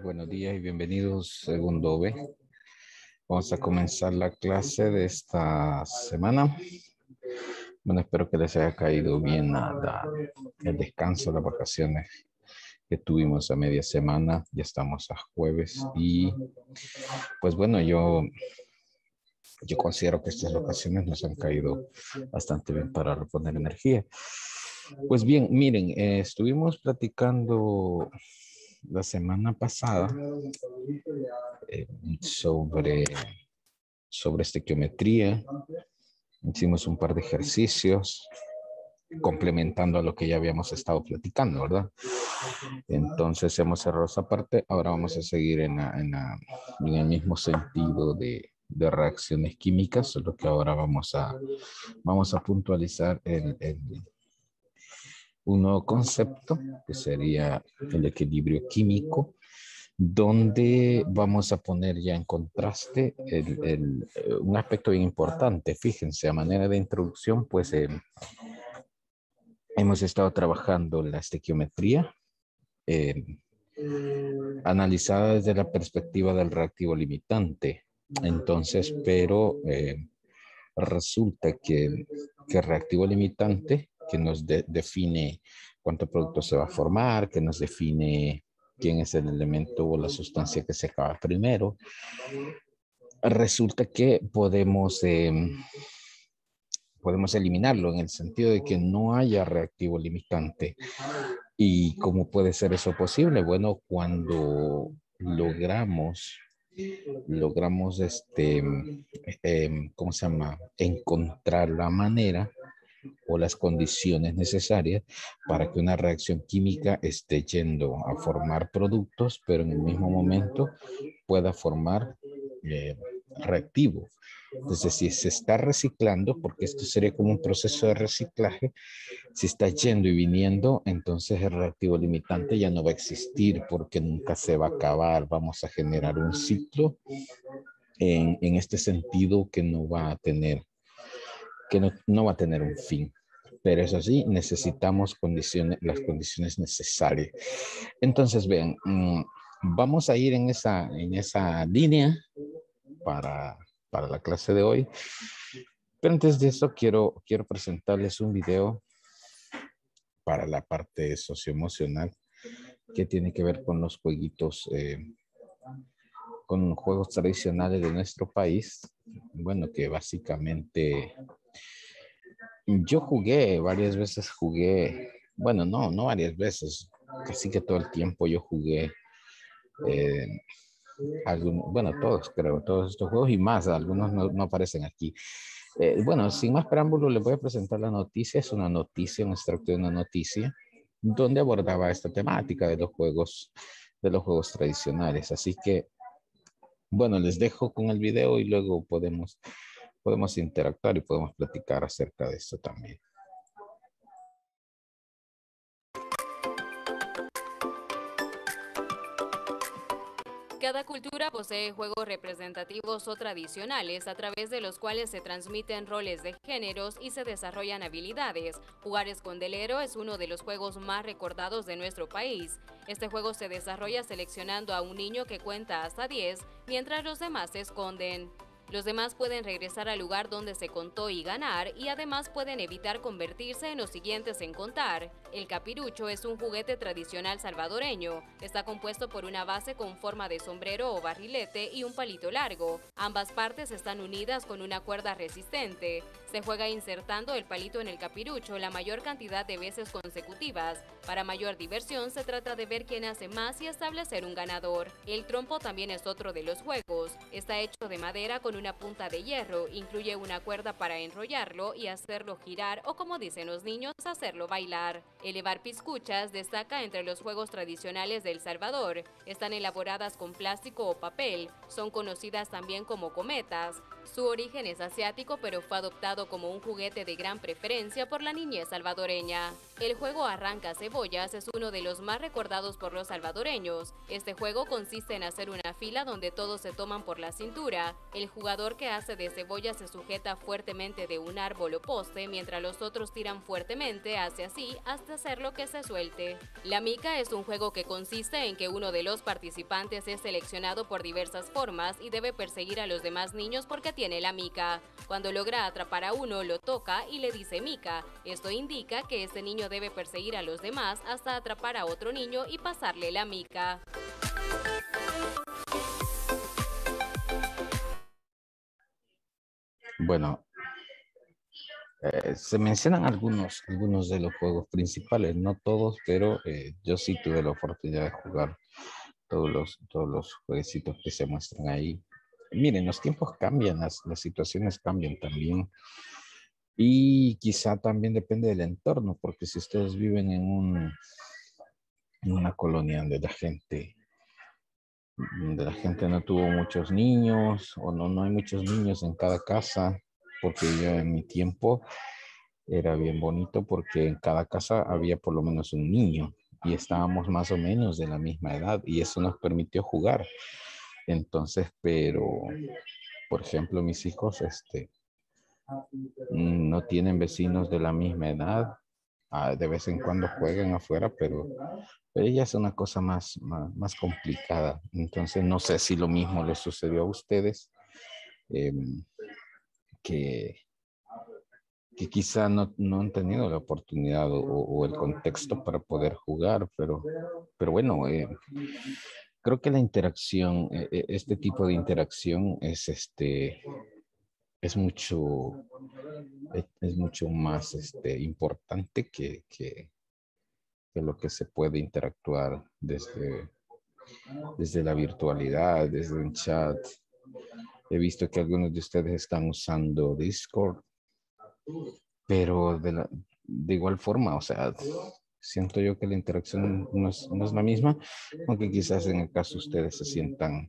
Buenos días y bienvenidos, segundo B. Vamos a comenzar la clase de esta semana. Bueno, espero que les haya caído bien el descanso, las vacaciones que tuvimos a media semana. Ya estamos a jueves y pues bueno, yo considero que estas vacaciones nos han caído bastante bien para reponer energía. Pues bien, miren, estuvimos platicando la semana pasada sobre estequiometría. Hicimos un par de ejercicios complementando a lo que ya habíamos estado platicando, ¿verdad? Entonces hemos cerrado esa parte. Ahora vamos a seguir en el mismo sentido de reacciones químicas, solo que ahora vamos a puntualizar un nuevo concepto que sería el equilibrio químico, donde vamos a poner ya en contraste un aspecto bien importante. Fíjense, a manera de introducción, pues hemos estado trabajando la estequiometría, analizada desde la perspectiva del reactivo limitante. Entonces, pero resulta que el reactivo limitante, que nos define cuánto producto se va a formar, que nos define quién es el elemento o la sustancia que se acaba primero, resulta que podemos eliminarlo en el sentido de que no haya reactivo limitante. ¿Y cómo puede ser eso posible? Bueno, cuando logramos ¿cómo se llama? Encontrar la manera o las condiciones necesarias para que una reacción química esté yendo a formar productos, pero en el mismo momento pueda formar reactivo. Entonces, si se está reciclando, porque esto sería como un proceso de reciclaje, si está yendo y viniendo, entonces el reactivo limitante ya no va a existir porque nunca se va a acabar. Vamos a generar un ciclo en este sentido que no va a tener, no va a tener un fin. Pero eso sí, necesitamos las condiciones necesarias. Entonces, vean, vamos a ir en esa línea para la clase de hoy. Pero antes de eso, quiero presentarles un video para la parte socioemocional que tiene que ver con los jueguitos, con juegos tradicionales de nuestro país. Bueno, que básicamente yo varias veces bueno, no varias veces, casi que todo el tiempo yo jugué eh, bueno, todos estos juegos y más, algunos no aparecen aquí. Bueno, sin más preámbulo, les voy a presentar la noticia. Es una noticia, un extracto de una noticia, donde abordaba esta temática de los juegos tradicionales. Así que, bueno, les dejo con el video y luego podemos interactuar y podemos platicar acerca de esto también. Cada cultura posee juegos representativos o tradicionales a través de los cuales se transmiten roles de géneros y se desarrollan habilidades. Jugar escondelero es uno de los juegos más recordados de nuestro país. Este juego se desarrolla seleccionando a un niño que cuenta hasta 10 mientras los demás se esconden. Los demás pueden regresar al lugar donde se contó y ganar, y además pueden evitar convertirse en los siguientes en contar. El capirucho es un juguete tradicional salvadoreño. Está compuesto por una base con forma de sombrero o barrilete y un palito largo. Ambas partes están unidas con una cuerda resistente. Se juega insertando el palito en el capirucho la mayor cantidad de veces consecutivas. Para mayor diversión, se trata de ver quién hace más y establecer un ganador. El trompo también es otro de los juegos. Está hecho de madera con una punta de hierro, incluye una cuerda para enrollarlo y hacerlo girar, o como dicen los niños, hacerlo bailar. Elevar piscuchas destaca entre los juegos tradicionales de El Salvador. Están elaboradas con plástico o papel, son conocidas también como cometas. Su origen es asiático, pero fue adoptado como un juguete de gran preferencia por la niñez salvadoreña. El juego Arranca Cebollas es uno de los más recordados por los salvadoreños. Este juego consiste en hacer una fila donde todos se toman por la cintura. El jugador que hace de cebolla se sujeta fuertemente de un árbol o poste, mientras los otros tiran fuertemente hacia sí hasta hacerlo que se suelte. La mica es un juego que consiste en que uno de los participantes es seleccionado por diversas formas y debe perseguir a los demás niños porque tiene la mica. Cuando logra atrapar a uno, lo toca y le dice mica. Esto indica que este niño debe perseguir a los demás hasta atrapar a otro niño y pasarle la mica. Bueno, se mencionan algunos de los juegos principales, no todos, pero yo sí tuve la oportunidad de jugar todos los jueguecitos que se muestran ahí. Miren, los tiempos cambian, las situaciones cambian también. Y quizá también depende del entorno, porque si ustedes viven en una colonia donde la gente no tuvo muchos niños o no hay muchos niños en cada casa, porque yo en mi tiempo era bien bonito porque en cada casa había por lo menos un niño y estábamos más o menos de la misma edad y eso nos permitió jugar. Entonces, pero, por ejemplo, mis hijos, no tienen vecinos de la misma edad. De vez en cuando juegan afuera, pero ella es una cosa más complicada. Entonces, no sé si lo mismo les sucedió a ustedes, em, que, que quizá no han tenido la oportunidad o el contexto para poder jugar, pero bueno, creo que la interacción, este tipo de interacción es mucho más importante que lo que se puede interactuar desde la virtualidad, desde un chat. He visto que algunos de ustedes están usando Discord, pero de igual forma, o sea, siento yo que la interacción no es la misma, aunque quizás en el caso ustedes se sientan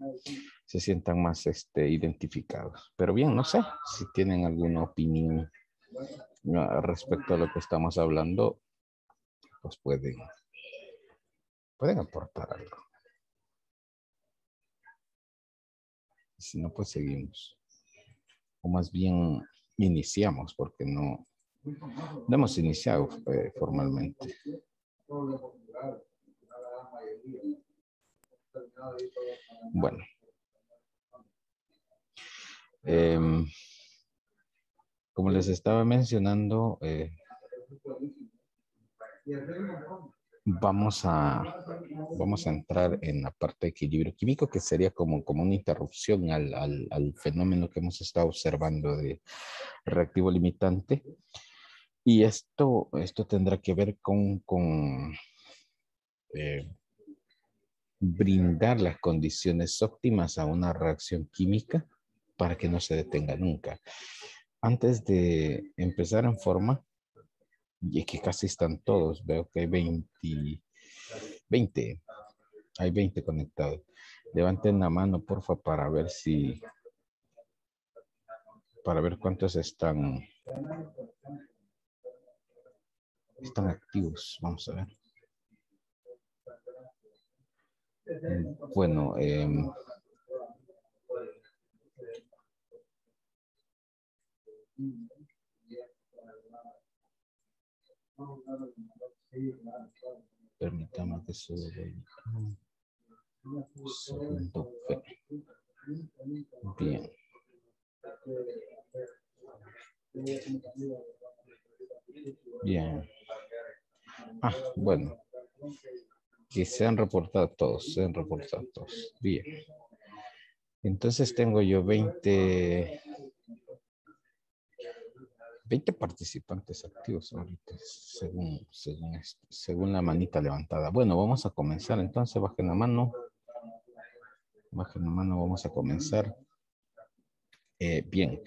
más identificados. Pero bien, no sé si tienen alguna opinión respecto a lo que estamos hablando, pues pueden aportar algo. Si no, pues seguimos. O más bien iniciamos, porque no hemos iniciado formalmente. Bueno, como les estaba mencionando, vamos a entrar en la parte de equilibrio químico, que sería como una interrupción al fenómeno que hemos estado observando de reactivo limitante. Y esto tendrá que ver con brindar las condiciones óptimas a una reacción química para que no se detenga nunca. Antes de empezar en forma, y que casi están todos, veo que hay 20 hay 20 conectados. Levanten la mano, porfa, para ver cuántos están activos. Vamos a ver. Bueno, permítame que suba segundo P. Bien. Bien. Bueno. Que se han reportado todos, Bien. Entonces tengo yo 20 participantes activos ahorita, según la manita levantada. Bueno, vamos a comenzar entonces. Bajen la mano, vamos a comenzar. Bien.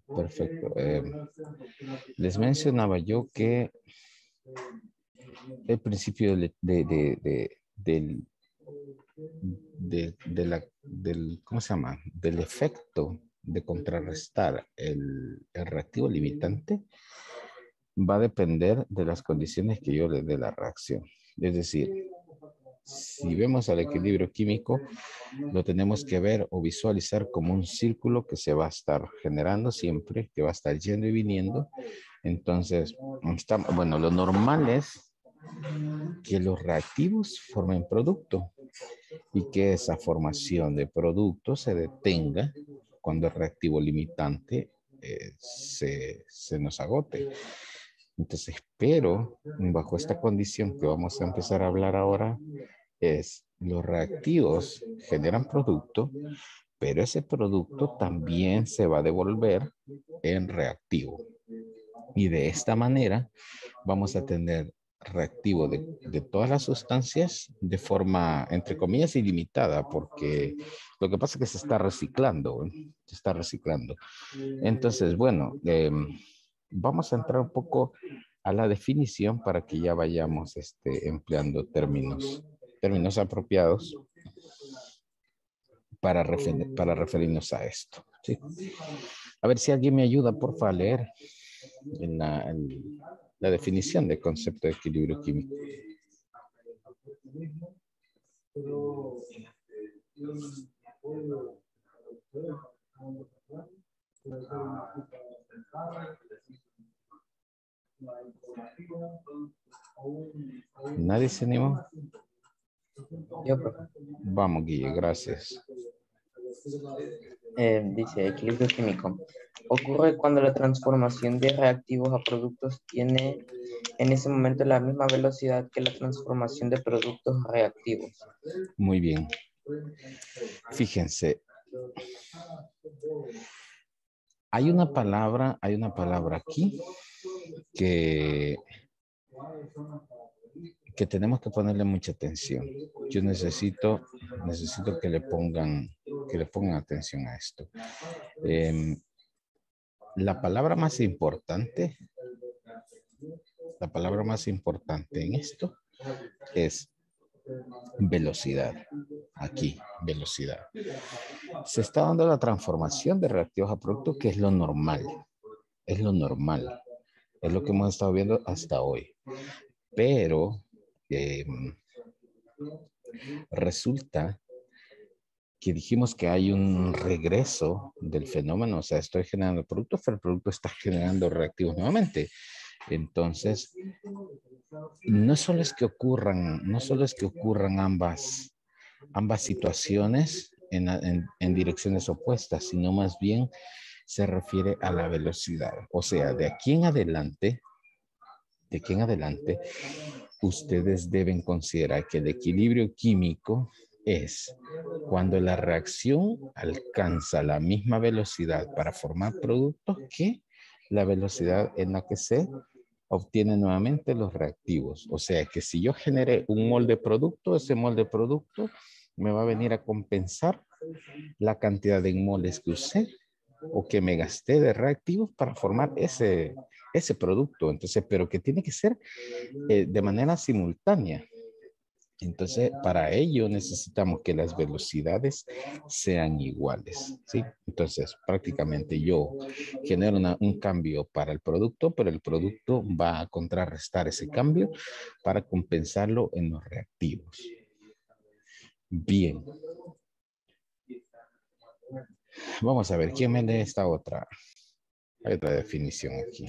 Perfecto. Les mencionaba yo que el principio del, ¿cómo se llama? Del efecto de contrarrestar el reactivo limitante va a depender de las condiciones que yo le dé la reacción. Es decir, si vemos al equilibrio químico, lo tenemos que ver o visualizar como un círculo que se va a estar generando siempre, que va a estar yendo y viniendo. Entonces, bueno, lo normal es que los reactivos formen producto y que esa formación de producto se detenga cuando el reactivo limitante se nos agote. Entonces, pero bajo esta condición que vamos a empezar a hablar ahora, es los reactivos generan producto, pero ese producto también se va a devolver en reactivo. Y de esta manera vamos a tener reactivo de todas las sustancias de forma, entre comillas, ilimitada, porque lo que pasa es que se está reciclando, se está reciclando. Entonces, bueno, vamos a entrar un poco a la definición para que ya vayamos empleando términos apropiados para referirnos a esto. ¿Sí? A ver si alguien me ayuda, porfa, a leer en la definición del concepto de equilibrio químico. ¿Nadie se animó? Yo, profe. Vamos, Guille, gracias. Dice, equilibrio químico. Ocurre cuando la transformación de reactivos a productos tiene en ese momento la misma velocidad que la transformación de productos a reactivos. Muy bien. Fíjense. Hay una palabra aquí que tenemos que ponerle mucha atención. Yo necesito que le pongan atención a esto. La palabra más importante en esto es velocidad. Aquí, velocidad. Se está dando la transformación de reactivos a productos, que es lo normal. Es lo normal. Es lo que hemos estado viendo hasta hoy. Pero resulta que dijimos que hay un regreso del fenómeno, o sea, estoy generando productos, pero el producto está generando reactivos nuevamente. Entonces, no solo es que ocurran ambas situaciones en direcciones opuestas, sino más bien se refiere a la velocidad. O sea, de aquí en adelante, ustedes deben considerar que el equilibrio químico es cuando la reacción alcanza la misma velocidad para formar productos que la velocidad en la que se obtienen nuevamente los reactivos. O sea que si yo generé un molde producto, ese molde producto me va a venir a compensar la cantidad de moles que usé o que me gasté de reactivos para formar ese producto. Entonces, pero que tiene que ser de manera simultánea. Entonces, para ello necesitamos que las velocidades sean iguales, ¿sí? Entonces, prácticamente yo genero un cambio para el producto, pero el producto va a contrarrestar ese cambio para compensarlo en los reactivos. Bien. Vamos a ver, ¿quién me lee esta otra? Hay otra definición aquí.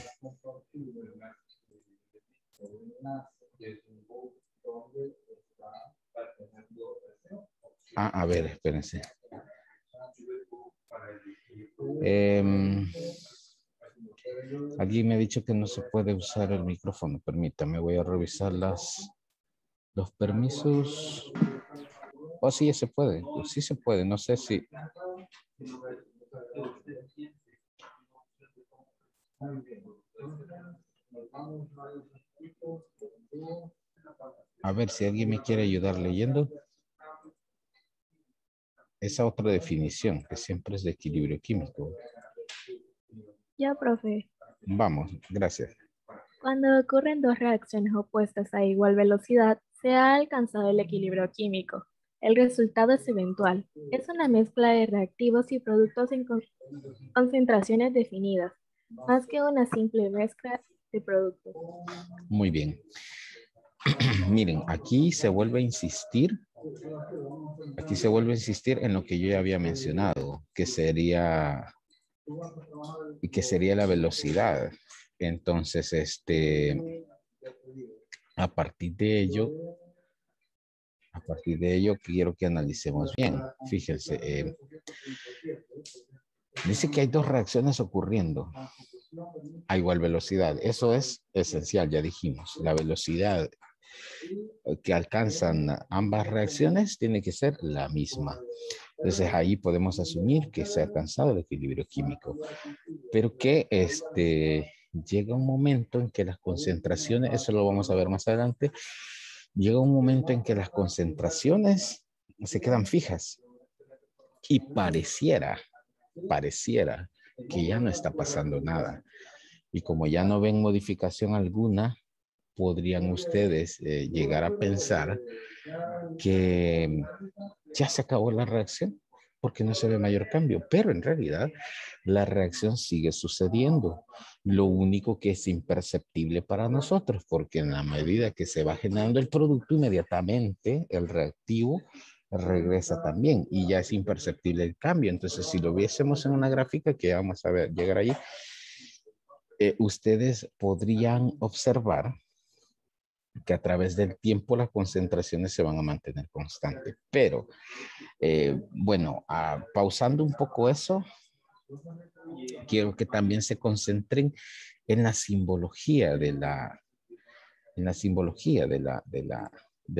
A ver, espérense. Alguien me ha dicho que no se puede usar el micrófono. Permítame, voy a revisar los permisos. Oh, sí, se puede. Sí se puede. No sé si... A ver si alguien me quiere ayudar leyendo. Esa otra definición, que siempre es de equilibrio químico. Ya, profe. Vamos, gracias. Cuando ocurren dos reacciones opuestas a igual velocidad, se ha alcanzado el equilibrio químico. El resultado es eventual. Es una mezcla de reactivos y productos en concentraciones definidas, más que una simple mezcla de productos. Muy bien. Miren, aquí se vuelve a insistir. Aquí se vuelve a insistir en lo que yo ya había mencionado, que sería la velocidad. Entonces, a partir de ello quiero que analicemos bien. Fíjense, dice que hay dos reacciones ocurriendo a igual velocidad. Eso es esencial, ya dijimos. La velocidad que alcanzan ambas reacciones tiene que ser la misma. Entonces ahí podemos asumir que se ha alcanzado el equilibrio químico, pero que llega un momento en que las concentraciones, eso lo vamos a ver más adelante, llega un momento en que las concentraciones se quedan fijas y pareciera que ya no está pasando nada. Y como ya no ven modificación alguna, podrían ustedes llegar a pensar que ya se acabó la reacción porque no se ve mayor cambio, pero en realidad la reacción sigue sucediendo. Lo único que es imperceptible para nosotros, porque en la medida que se va generando el producto, inmediatamente el reactivo regresa también y ya es imperceptible el cambio. Entonces, si lo viésemos en una gráfica, que vamos a ver, llegar ahí, ustedes podrían observar que a través del tiempo las concentraciones se van a mantener constantes. Pero, bueno, pausando un poco eso, quiero que también se concentren en la simbología del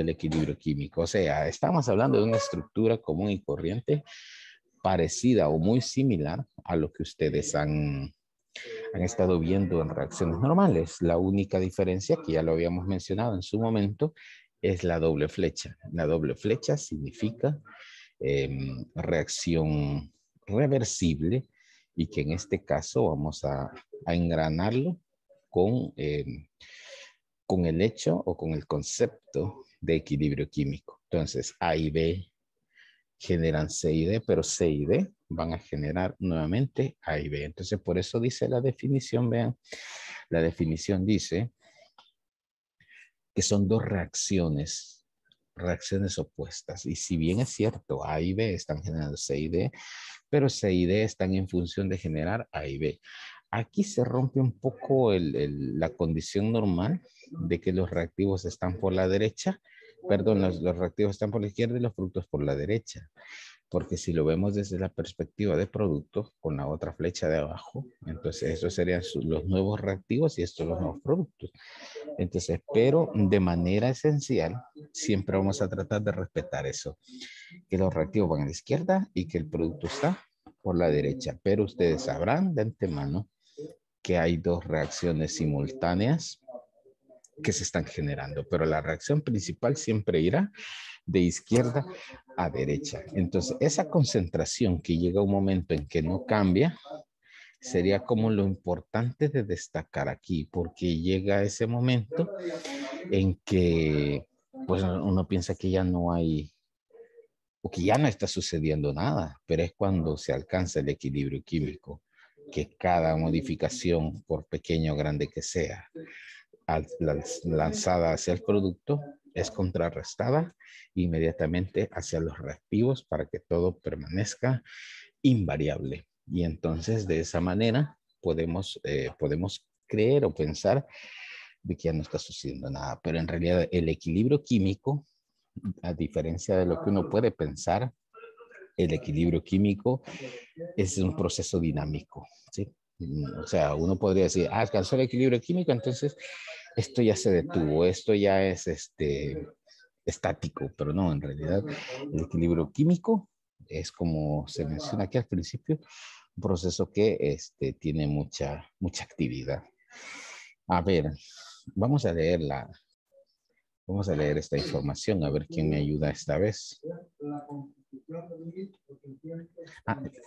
equilibrio químico. O sea, estamos hablando de una estructura común y corriente parecida o muy similar a lo que ustedes han estado viendo en reacciones normales. La única diferencia, que ya lo habíamos mencionado en su momento, es la doble flecha. La doble flecha significa reacción reversible y que en este caso vamos a engranarlo con el hecho o con el concepto de equilibrio químico. Entonces, A y B generan C y D, pero C y D van a generar nuevamente A y B. Entonces, por eso dice la definición, vean, la definición dice que son dos reacciones opuestas. Y si bien es cierto, A y B están generando C y D, pero C y D están en función de generar A y B. Aquí se rompe un poco la condición normal de que los reactivos están por la derecha, perdón, los reactivos están por la izquierda y los productos por la derecha. Porque si lo vemos desde la perspectiva de producto, con la otra flecha de abajo, entonces estos serían los nuevos reactivos y estos los nuevos productos. Entonces, pero de manera esencial, siempre vamos a tratar de respetar eso, que los reactivos van a la izquierda y que el producto está por la derecha. Pero ustedes sabrán de antemano que hay dos reacciones simultáneas que se están generando, pero la reacción principal siempre irá de izquierda a derecha. Entonces, esa concentración que llega a un momento en que no cambia, sería como lo importante de destacar aquí, porque llega ese momento en que pues uno piensa que ya no hay, o que ya no está sucediendo nada, pero es cuando se alcanza el equilibrio químico, que cada modificación, por pequeño o grande que sea, lanzada hacia el producto, es contrarrestada inmediatamente hacia los reactivos para que todo permanezca invariable. Y entonces de esa manera podemos creer o pensar de que ya no está sucediendo nada. Pero en realidad el equilibrio químico, a diferencia de lo que uno puede pensar, el equilibrio químico es un proceso dinámico, ¿sí? O sea, uno podría decir, alcanzó el equilibrio químico, entonces esto ya se detuvo, esto ya es estático, pero no, en realidad el equilibrio químico es, como se menciona aquí al principio, un proceso que tiene mucha actividad. A ver, vamos a leer esta información, a ver quién me ayuda esta vez.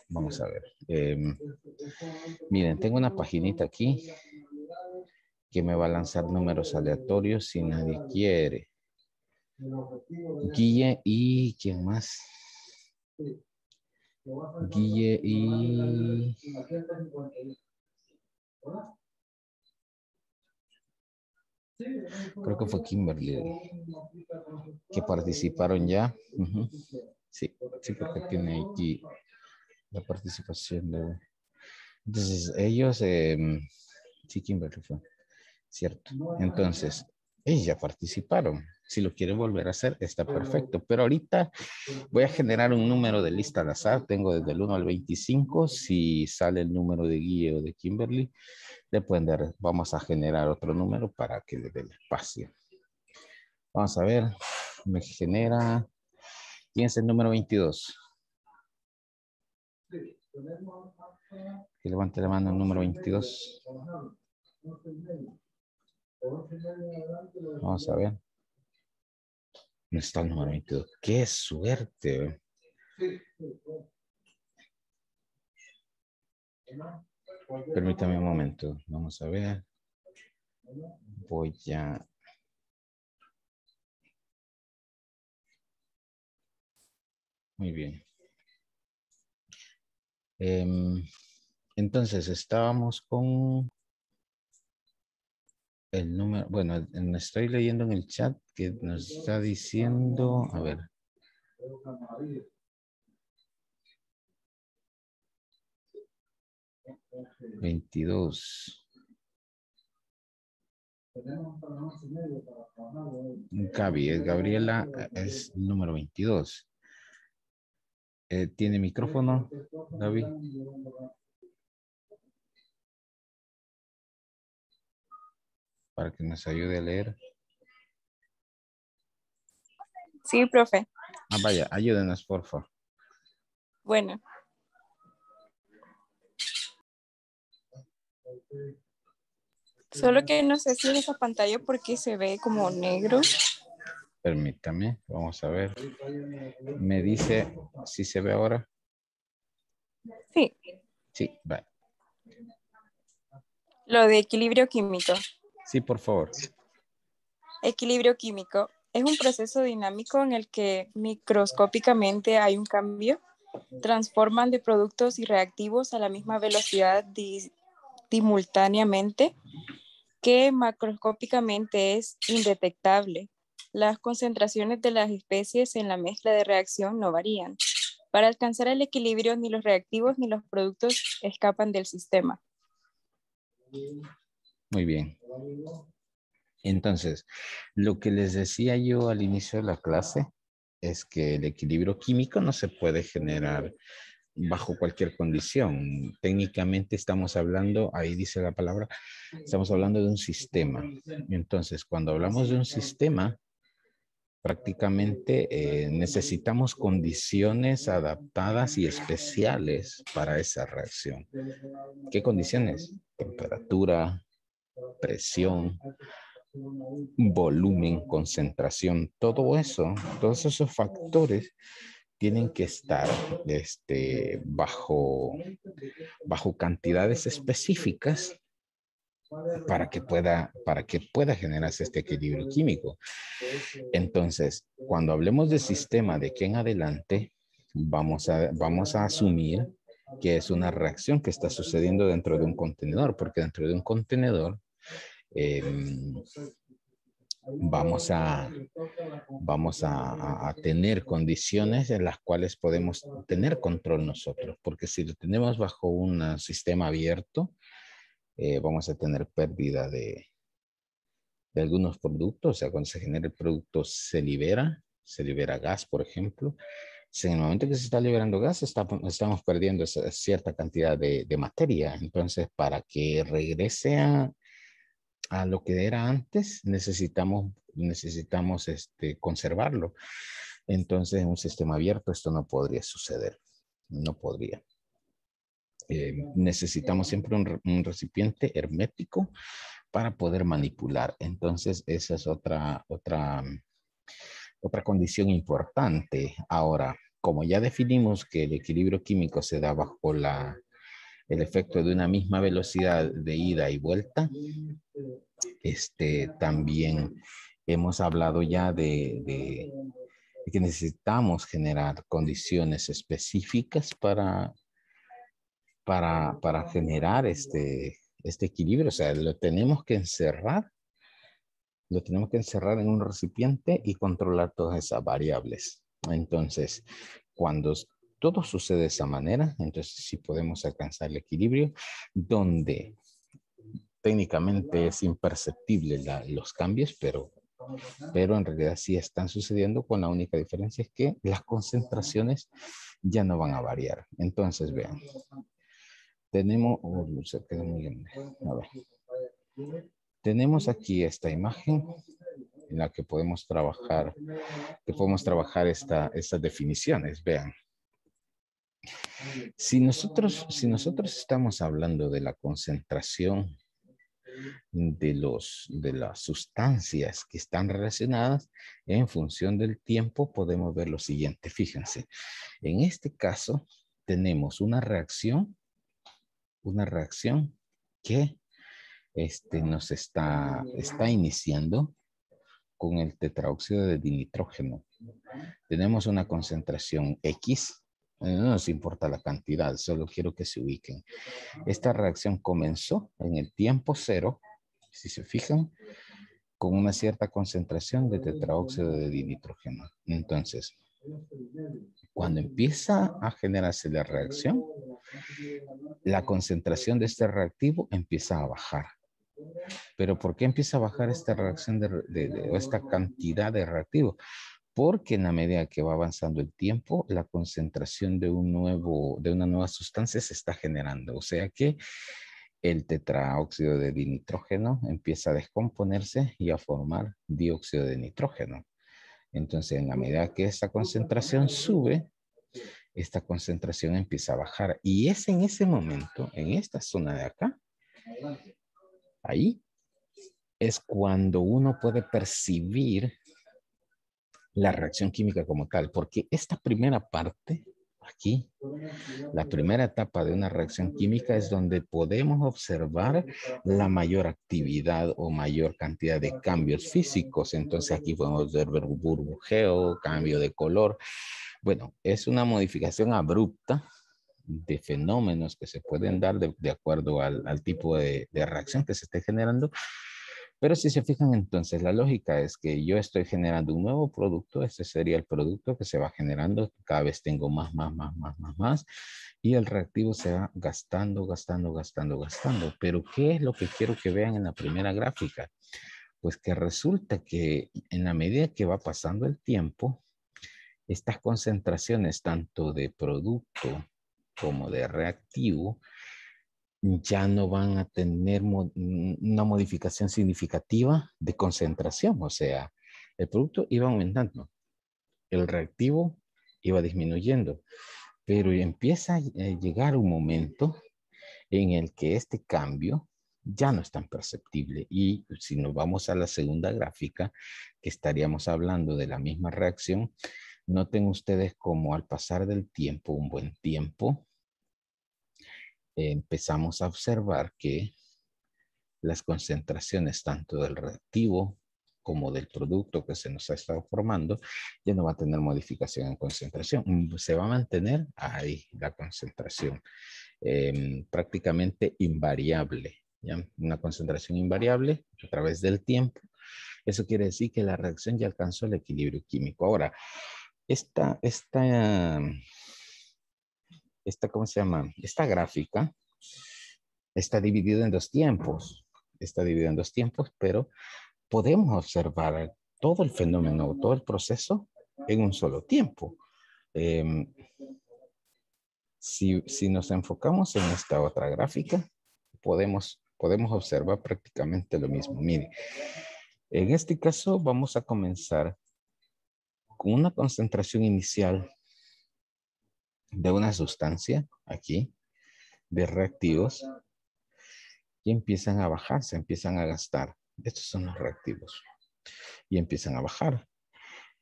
Vamos a ver. Miren, tengo una paginita aquí que me va a lanzar números aleatorios si nadie quiere. Guille y ¿quién más? Guille y... Creo que fue Kimberly que participaron ya. Sí, sí, porque tiene aquí la participación de... Entonces, ellos, sí, Kimberly fue, cierto. Entonces, ellos ya participaron. Si lo quieren volver a hacer, está perfecto. Pero ahorita voy a generar un número de lista al azar. Tengo desde el 1 al 25. Si sale el número de Guille o de Kimberly, le pueden dar, vamos a generar otro número para que le dé el espacio. Vamos a ver, me genera, ¿quién es el número 22? Que levante la mano el número 22. Vamos a ver. ¿Dónde está el número 22? ¡Qué suerte! Permítame un momento. Vamos a ver. Voy a... Muy bien. Entonces, estábamos con el número... Bueno, estoy leyendo en el chat que nos está diciendo... A ver. $22. Gabriela es el número 22. ¿Tiene micrófono, Gaby? Para que nos ayude a leer. Sí, profe. Ah, vaya, ayúdenos, por favor. Bueno. Solo que no sé si en esa pantalla porque se ve como negro. Permítame, vamos a ver. Me dice si se ve ahora. Sí. Sí, vale. Lo de equilibrio químico. Sí, por favor. Equilibrio químico es un proceso dinámico en el que microscópicamente hay un cambio. Transforman de productos y reactivos a la misma velocidad simultáneamente, que macroscópicamente es indetectable. Las concentraciones de las especies en la mezcla de reacción no varían. Para alcanzar el equilibrio, ni los reactivos ni los productos escapan del sistema. Muy bien. Entonces, lo que les decía yo al inicio de la clase es que el equilibrio químico no se puede generar bajo cualquier condición. Técnicamente estamos hablando, ahí dice la palabra, estamos hablando de un sistema. Entonces, cuando hablamos de un sistema, prácticamente necesitamos condiciones adaptadas y especiales para esa reacción. ¿Qué condiciones? Temperatura, presión, volumen, concentración, todo eso, todos esos factores tienen que estar bajo cantidades específicas para que pueda generarse este equilibrio químico. Entonces, cuando hablemos de sistema de aquí en adelante, vamos a asumir que es una reacción que está sucediendo dentro de un contenedor, porque dentro de un contenedor vamos a tener condiciones en las cuales podemos tener control nosotros, porque si lo tenemos bajo un sistema abierto, vamos a tener pérdida de algunos productos. O sea, cuando se genera el producto se libera gas, por ejemplo. Si en el momento que se está liberando gas, estamos perdiendo cierta cantidad de materia. Entonces, para que regrese a lo que era antes, necesitamos conservarlo. Entonces, en un sistema abierto esto no podría suceder. No podría. Necesitamos siempre un recipiente hermético para poder manipular. Entonces, esa es otra condición importante. Ahora, como ya definimos que el equilibrio químico se da bajo el efecto de una misma velocidad de ida y vuelta, También hemos hablado ya de que necesitamos generar condiciones específicas para generar este equilibrio. O sea, lo tenemos que encerrar en un recipiente y controlar todas esas variables. Entonces, cuando todo sucede de esa manera, entonces sí podemos alcanzar el equilibrio donde técnicamente es imperceptible los cambios, pero en realidad sí están sucediendo, con la única diferencia es que las concentraciones ya no van a variar. Entonces, vean, tenemos, se queda muy grande. A ver, tenemos aquí esta imagen en la que podemos trabajar, estas definiciones. Vean, si nosotros estamos hablando de la concentración de las sustancias que están relacionadas en función del tiempo, podemos ver lo siguiente. Fíjense, en este caso tenemos una reacción que nos está iniciando con el tetraóxido de dinitrógeno. Tenemos una concentración X. No nos importa la cantidad, solo quiero que se ubiquen. Esta reacción comenzó en el tiempo cero, si se fijan, con una cierta concentración de tetraóxido de dinitrógeno. Entonces, cuando empieza a generarse la reacción, la concentración de este reactivo empieza a bajar. ¿Pero por qué empieza a bajar esta reacción de esta cantidad de reactivo? Porque en la medida que va avanzando el tiempo, la concentración de una nueva sustancia se está generando. O sea que el tetraóxido de dinitrógeno empieza a descomponerse y a formar dióxido de nitrógeno. Entonces, en la medida que esta concentración sube, esta concentración empieza a bajar. Y es en ese momento, en esta zona de acá, ahí es cuando uno puede percibir la reacción química como tal, porque esta primera parte, aquí, la primera etapa de una reacción química es donde podemos observar la mayor actividad o mayor cantidad de cambios físicos. Entonces aquí podemos ver burbujeo, cambio de color. Bueno, es una modificación abrupta de fenómenos que se pueden dar de acuerdo al tipo de reacción que se esté generando. Pero si se fijan, entonces la lógica es que yo estoy generando un nuevo producto. Este sería el producto que se va generando. Cada vez tengo más, y el reactivo se va gastando. Pero ¿qué es lo que quiero que vean en la primera gráfica? Pues que resulta que en la medida que va pasando el tiempo, estas concentraciones tanto de producto como de reactivo ya no van a tener una modificación significativa de concentración. O sea, el producto iba aumentando, el reactivo iba disminuyendo, pero empieza a llegar un momento en el que este cambio ya no es tan perceptible. Y si nos vamos a la segunda gráfica, que estaríamos hablando de la misma reacción, noten ustedes como al pasar del tiempo, un buen tiempo, empezamos a observar que las concentraciones tanto del reactivo como del producto que se nos ha estado formando ya no va a tener modificación en concentración. Se va a mantener ahí la concentración prácticamente invariable. ¿Ya? Una concentración invariable a través del tiempo. Eso quiere decir que la reacción ya alcanzó el equilibrio químico. Ahora, ¿cómo se llama? Esta gráfica está dividida en dos tiempos. Está dividida en dos tiempos, pero podemos observar todo el fenómeno, todo el proceso en un solo tiempo. Si nos enfocamos en esta otra gráfica, podemos observar prácticamente lo mismo. Mire, en este caso vamos a comenzar con una concentración inicial de una sustancia aquí, de reactivos, y empiezan a bajar, se empiezan a gastar. Estos son los reactivos. Y empiezan a bajar.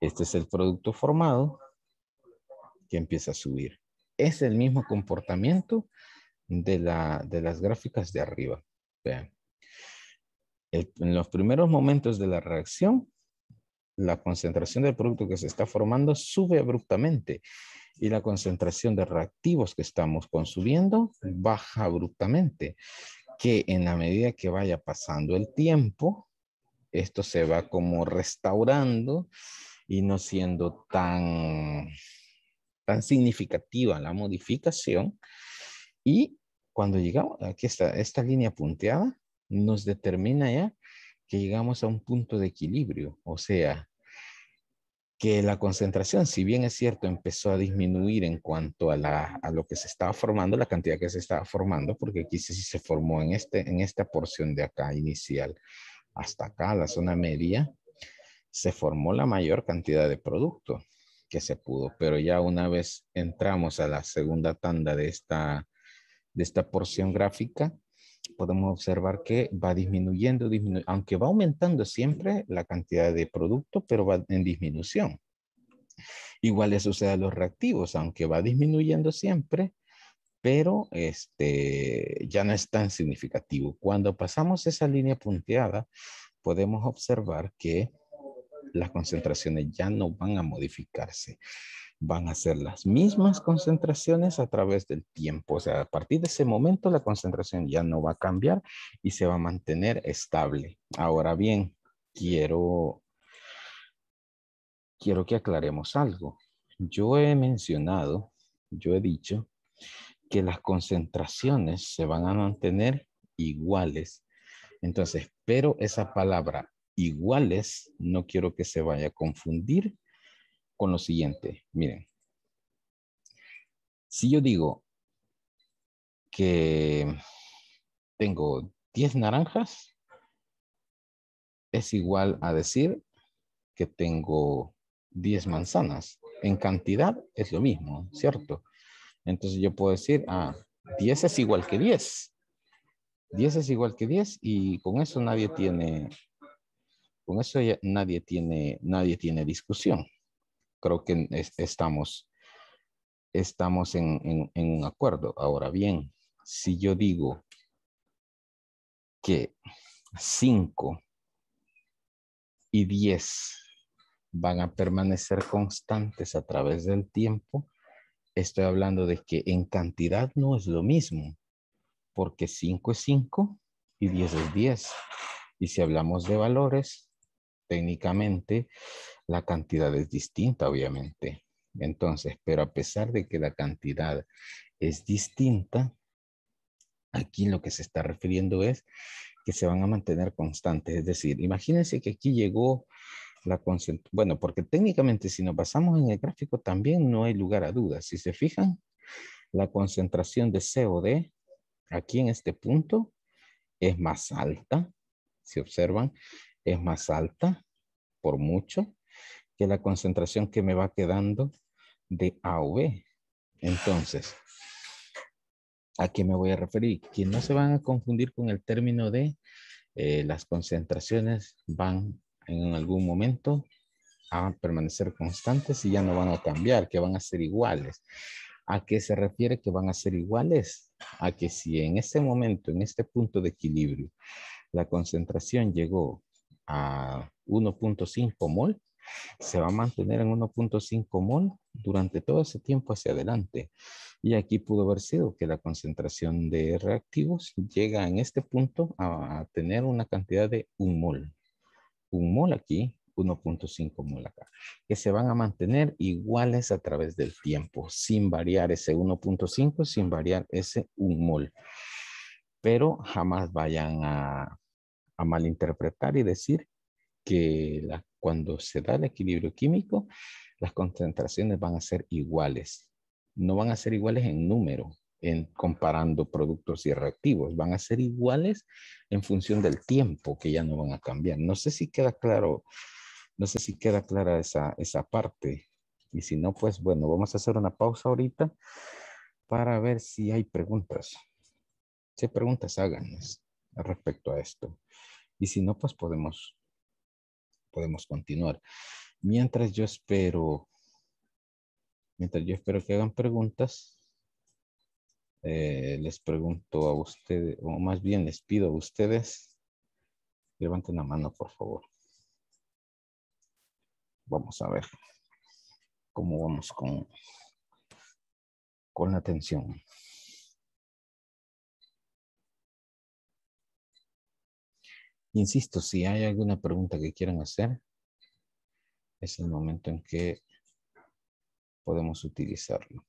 Este es el producto formado que empieza a subir. Es el mismo comportamiento de las gráficas de arriba. Vean. En los primeros momentos de la reacción, la concentración del producto que se está formando sube abruptamente y la concentración de reactivos que estamos consumiendo baja abruptamente, que en la medida que vaya pasando el tiempo, esto se va como restaurando y no siendo tan significativa la modificación. Y cuando llegamos, aquí está, esta línea punteada nos determina ya que llegamos a un punto de equilibrio, o sea, que la concentración, si bien es cierto, empezó a disminuir en cuanto a lo que se estaba formando, la cantidad que se estaba formando, porque aquí sí se formó en esta porción de acá inicial, hasta acá, la zona media, se formó la mayor cantidad de producto que se pudo, pero ya una vez entramos a la segunda tanda de esta porción gráfica, podemos observar que va disminuyendo, aunque va aumentando siempre la cantidad de producto, pero va en disminución. Igual le sucede a los reactivos, aunque va disminuyendo siempre, pero ya no es tan significativo. Cuando pasamos esa línea punteada, podemos observar que las concentraciones ya no van a modificarse. Van a ser las mismas concentraciones a través del tiempo. O sea, a partir de ese momento la concentración ya no va a cambiar y se va a mantener estable. Ahora bien, quiero que aclaremos algo. Yo he dicho que las concentraciones se van a mantener iguales. Entonces, pero esa palabra iguales no quiero que se vaya a confundir con lo siguiente. Miren, si yo digo que tengo 10 naranjas, es igual a decir que tengo 10 manzanas. En cantidad es lo mismo, ¿cierto? Entonces yo puedo decir, 10 es igual que 10. 10 es igual que 10 y con eso nadie tiene discusión. Creo que estamos en un acuerdo. Ahora bien, si yo digo que 5 y 10 van a permanecer constantes a través del tiempo, estoy hablando de que en cantidad no es lo mismo, porque 5 es 5 y 10 es 10. Y si hablamos de valores, técnicamente la cantidad es distinta, obviamente. Entonces, pero a pesar de que la cantidad es distinta, aquí lo que se está refiriendo es que se van a mantener constantes. Es decir, imagínense que aquí llegó la concentración. Bueno, porque técnicamente si nos basamos en el gráfico también no hay lugar a dudas. Si se fijan, la concentración de COD aquí en este punto es más alta. Si observan, es más alta por mucho que la concentración que me va quedando de A o B. Entonces, ¿a qué me voy a referir? Que no se van a confundir con el término de las concentraciones van en algún momento a permanecer constantes y ya no van a cambiar, que van a ser iguales. ¿A qué se refiere que van a ser iguales? A que si en este momento, en este punto de equilibrio, la concentración llegó a 1.5 mol, se va a mantener en 1.5 mol durante todo ese tiempo hacia adelante. Y aquí pudo haber sido que la concentración de reactivos llega en este punto a tener una cantidad de 1 mol. 1 mol aquí, 1.5 mol acá, que se van a mantener iguales a través del tiempo, sin variar ese 1.5, sin variar ese 1 mol. Pero jamás vayan a malinterpretar y decir que cuando se da el equilibrio químico, las concentraciones van a ser iguales. No van a ser iguales en número, comparando productos y reactivos. Van a ser iguales en función del tiempo, que ya no van a cambiar. No sé si queda claro, no sé si queda clara esa parte. Y si no, pues bueno, vamos a hacer una pausa ahorita para ver si hay preguntas. Si hay preguntas, háganlas respecto a esto. Y si no, pues podemos continuar. Mientras yo espero que hagan preguntas, les pregunto a ustedes, o más bien les pido a ustedes Levanten la mano, por favor. Vamos a ver cómo vamos con la atención. Insisto, si hay alguna pregunta que quieran hacer, es el momento en que podemos utilizarlo.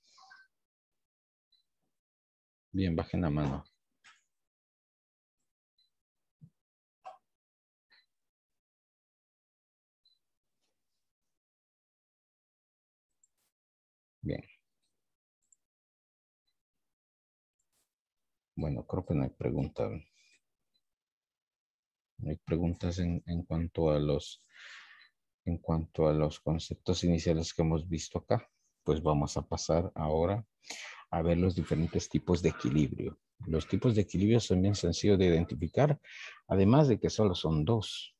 Bien, bajen la mano. Bien. Bueno, creo que no hay preguntas. No hay preguntas en cuanto a los conceptos iniciales que hemos visto acá. Pues vamos a pasar ahora a ver los diferentes tipos de equilibrio. Los tipos de equilibrio son bien sencillos de identificar, además de que solo son dos.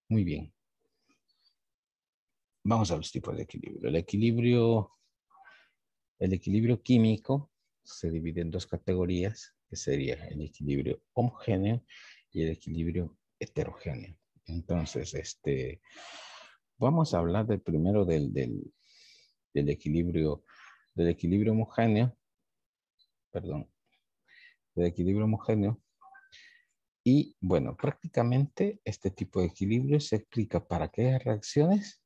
Muy bien. Vamos a los tipos de equilibrio. El equilibrio químico se divide en dos categorías, que sería el equilibrio homogéneo y el equilibrio heterogéneo. Entonces, vamos a hablar primero del equilibrio homogéneo, perdón, del equilibrio homogéneo. Y bueno, prácticamente este tipo de equilibrio se explica para aquellas reacciones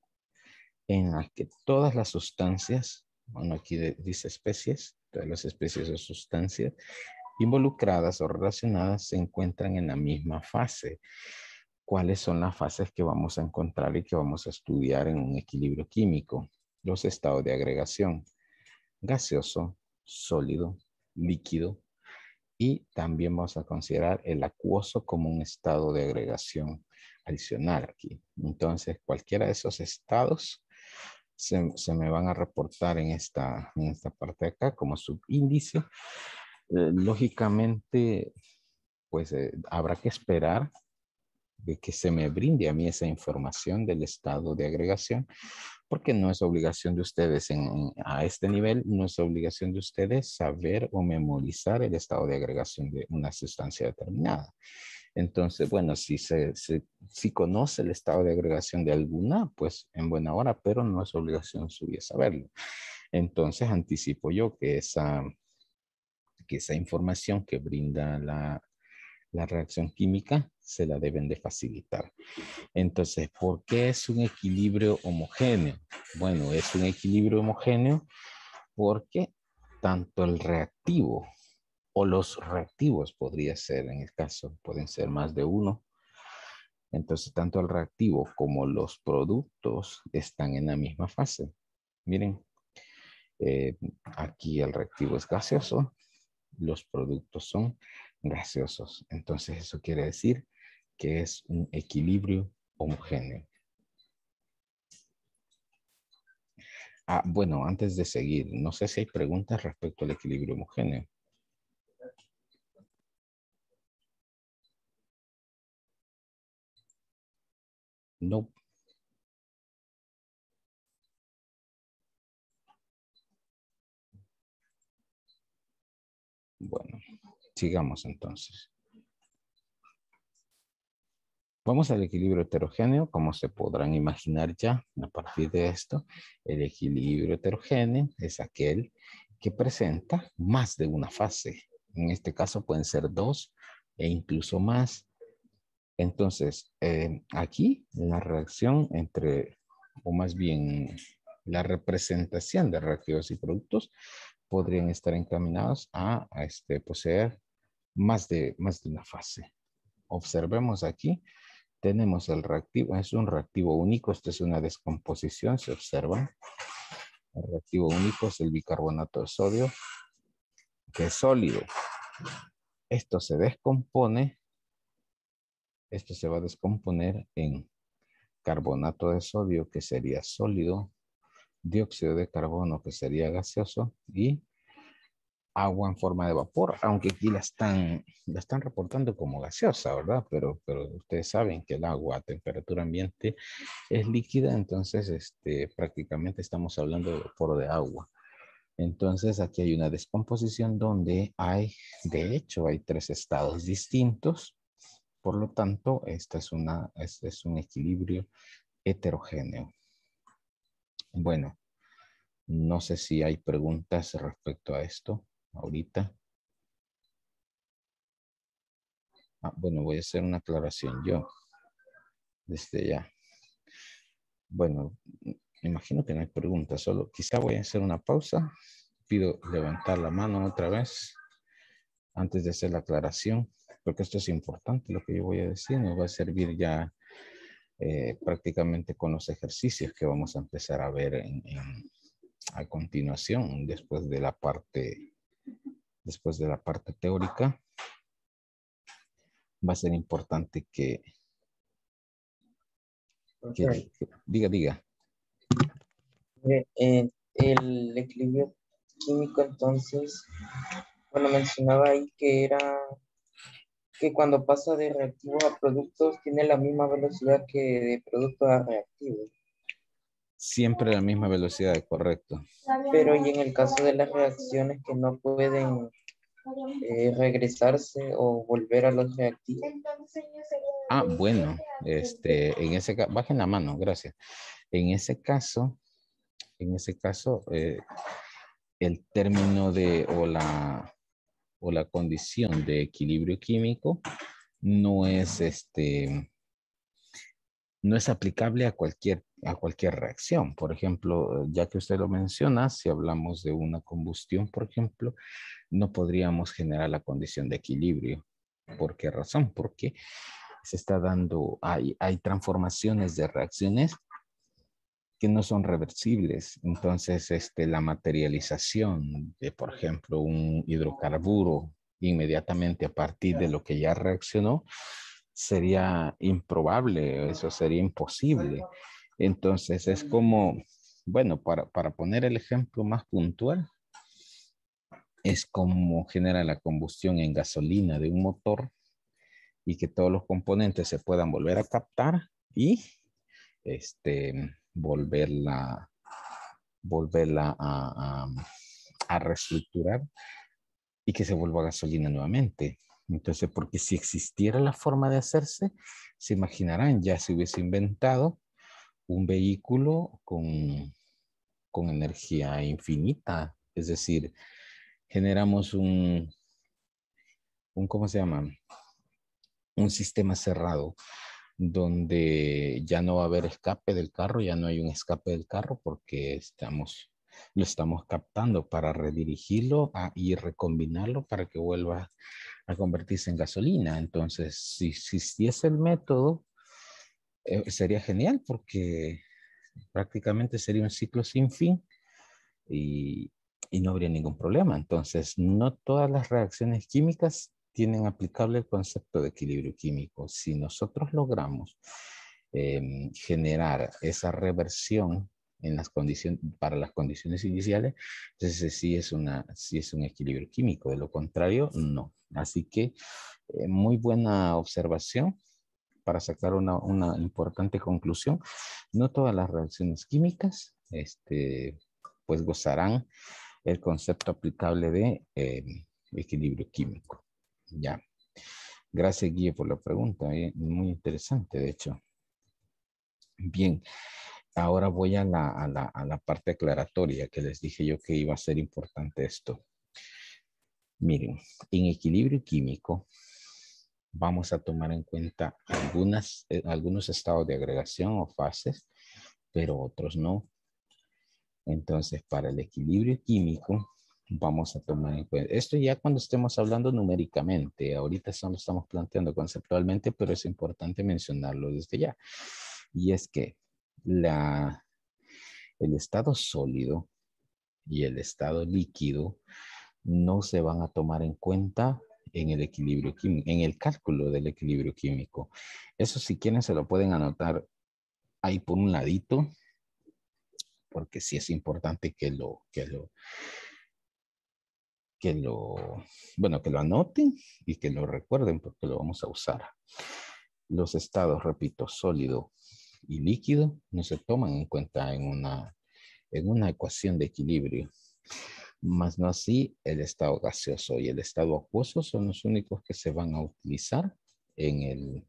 en las que todas las sustancias, bueno, aquí dice especies, todas las especies o sustancias involucradas o relacionadas se encuentran en la misma fase. ¿Cuáles son las fases que vamos a encontrar y que vamos a estudiar en un equilibrio químico? Los estados de agregación: gaseoso, sólido, líquido, y también vamos a considerar el acuoso como un estado de agregación adicional aquí. Entonces, cualquiera de esos estados se me van a reportar en esta parte de acá como subíndice. Lógicamente, pues habrá que esperar de que se me brinde a mí esa información del estado de agregación, porque no es obligación de ustedes a este nivel, no es obligación de ustedes saber o memorizar el estado de agregación de una sustancia determinada. Entonces, bueno, si conoce el estado de agregación de alguna, pues en buena hora, pero no es obligación suya saberlo. Entonces, anticipo yo que esa información que brinda la reacción química se la deben de facilitar. Entonces, ¿por qué es un equilibrio homogéneo? Bueno, es un equilibrio homogéneo porque tanto el reactivo o los reactivos podría ser, en el caso, pueden ser más de uno. Entonces, tanto el reactivo como los productos están en la misma fase. Miren, aquí el reactivo es gaseoso, los productos son gaseosos. Entonces, eso quiere decir que es un equilibrio homogéneo. Bueno, antes de seguir, no sé si hay preguntas respecto al equilibrio homogéneo. No. Bueno, sigamos entonces. Vamos al equilibrio heterogéneo, como se podrán imaginar ya a partir de esto. El equilibrio heterogéneo es aquel que presenta más de una fase. En este caso pueden ser dos e incluso más. Entonces, aquí la reacción o más bien la representación de reactivos y productos podrían estar encaminados a poseer más de una fase. Observemos aquí, tenemos el reactivo, es un reactivo único, esto es una descomposición, se observa. El reactivo único es el bicarbonato de sodio, que es sólido. Esto se descompone, esto se va a descomponer en carbonato de sodio, que sería sólido, dióxido de carbono, que sería gaseoso, y agua en forma de vapor, aunque aquí la están reportando como gaseosa, ¿verdad? Pero ustedes saben que el agua a temperatura ambiente es líquida, entonces prácticamente estamos hablando de vapor de agua. Entonces aquí hay una descomposición donde de hecho hay tres estados distintos. Por lo tanto, este es un equilibrio heterogéneo. Bueno, no sé si hay preguntas respecto a esto ahorita. Bueno, voy a hacer una aclaración yo desde ya. Bueno, me imagino que no hay preguntas, solo quizá voy a hacer una pausa. Pido levantar la mano otra vez antes de hacer la aclaración, porque esto es importante, lo que yo voy a decir nos va a servir ya prácticamente con los ejercicios que vamos a empezar a ver a continuación, después de la parte teórica. Va a ser importante que diga. El equilibrio químico, entonces, bueno, mencionaba ahí que era que cuando pasa de reactivos a productos tiene la misma velocidad que de productos a reactivos. Siempre la misma velocidad, correcto. Pero y en el caso de las reacciones que no pueden regresarse o volver a los reactivos. Bueno, en ese caso, bajen la mano, gracias. En ese caso, el término o la condición de equilibrio químico no es no es aplicable a cualquier reacción. Por ejemplo, ya que usted lo menciona, si hablamos de una combustión, por ejemplo, no podríamos generar la condición de equilibrio. ¿Por qué razón? Porque se está dando, hay transformaciones de reacciones que no son reversibles. Entonces, la materialización de, por ejemplo, un hidrocarburo inmediatamente a partir de lo que ya reaccionó, sería improbable, eso sería imposible. Entonces, es como, bueno, para poner el ejemplo más puntual, es como genera la combustión en gasolina de un motor y que todos los componentes se puedan volver a captar y volverla a reestructurar y que se vuelva gasolina nuevamente. Entonces, porque si existiera la forma de hacerse, se imaginarán, ya se hubiese inventado un vehículo con energía infinita. Es decir, generamos ¿cómo se llama? Un sistema cerrado donde ya no va a haber escape del carro, ya no hay un escape del carro porque lo estamos captando para redirigirlo y recombinarlo para que vuelva a convertirse en gasolina. Entonces, si existiese el método, sería genial porque prácticamente sería un ciclo sin fin y no habría ningún problema. Entonces, no todas las reacciones químicas tienen aplicable el concepto de equilibrio químico. Si nosotros logramos generar esa reversión para las condiciones iniciales, entonces sí es un equilibrio químico. De lo contrario, no. Así que muy buena observación para sacar una importante conclusión. No todas las reacciones químicas pues gozarán el concepto aplicable de equilibrio químico. Ya. Gracias, Guille, por la pregunta. Muy interesante, de hecho. Bien. Ahora voy a la parte aclaratoria que les dije yo que iba a ser importante esto. Miren, en equilibrio químico vamos a tomar en cuenta algunos estados de agregación o fases, pero otros no. Entonces, para el equilibrio químico, vamos a tomar en cuenta, esto ya cuando estemos hablando numéricamente, ahorita solo estamos planteando conceptualmente, pero es importante mencionarlo desde ya. Y es que el estado sólido y el estado líquido no se van a tomar en cuenta en el equilibrio químico, en el cálculo del equilibrio químico. Eso si quieren se lo pueden anotar ahí por un ladito, porque sí es importante que lo anoten y que lo recuerden porque lo vamos a usar. Los estados, repito, sólido y líquido no se toman en cuenta en una ecuación de equilibrio. Más no así el estado gaseoso y el estado acuoso son los únicos que se van a utilizar en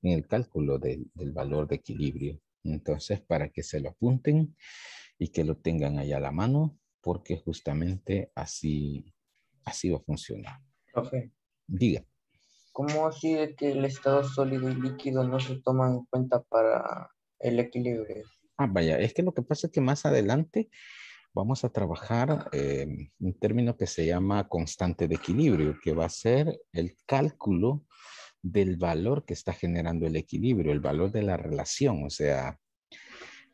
el cálculo del valor de equilibrio. Entonces, para que se lo apunten y que lo tengan ahí a la mano, porque justamente así va a funcionar. Profe, Diga. ¿cómo así de que el estado sólido y líquido no se toman en cuenta para el equilibrio? Vaya, es que lo que pasa es que más adelante vamos a trabajar un término que se llama constante de equilibrio, que va a ser el cálculo del valor que está generando el equilibrio, el valor de la relación, o sea,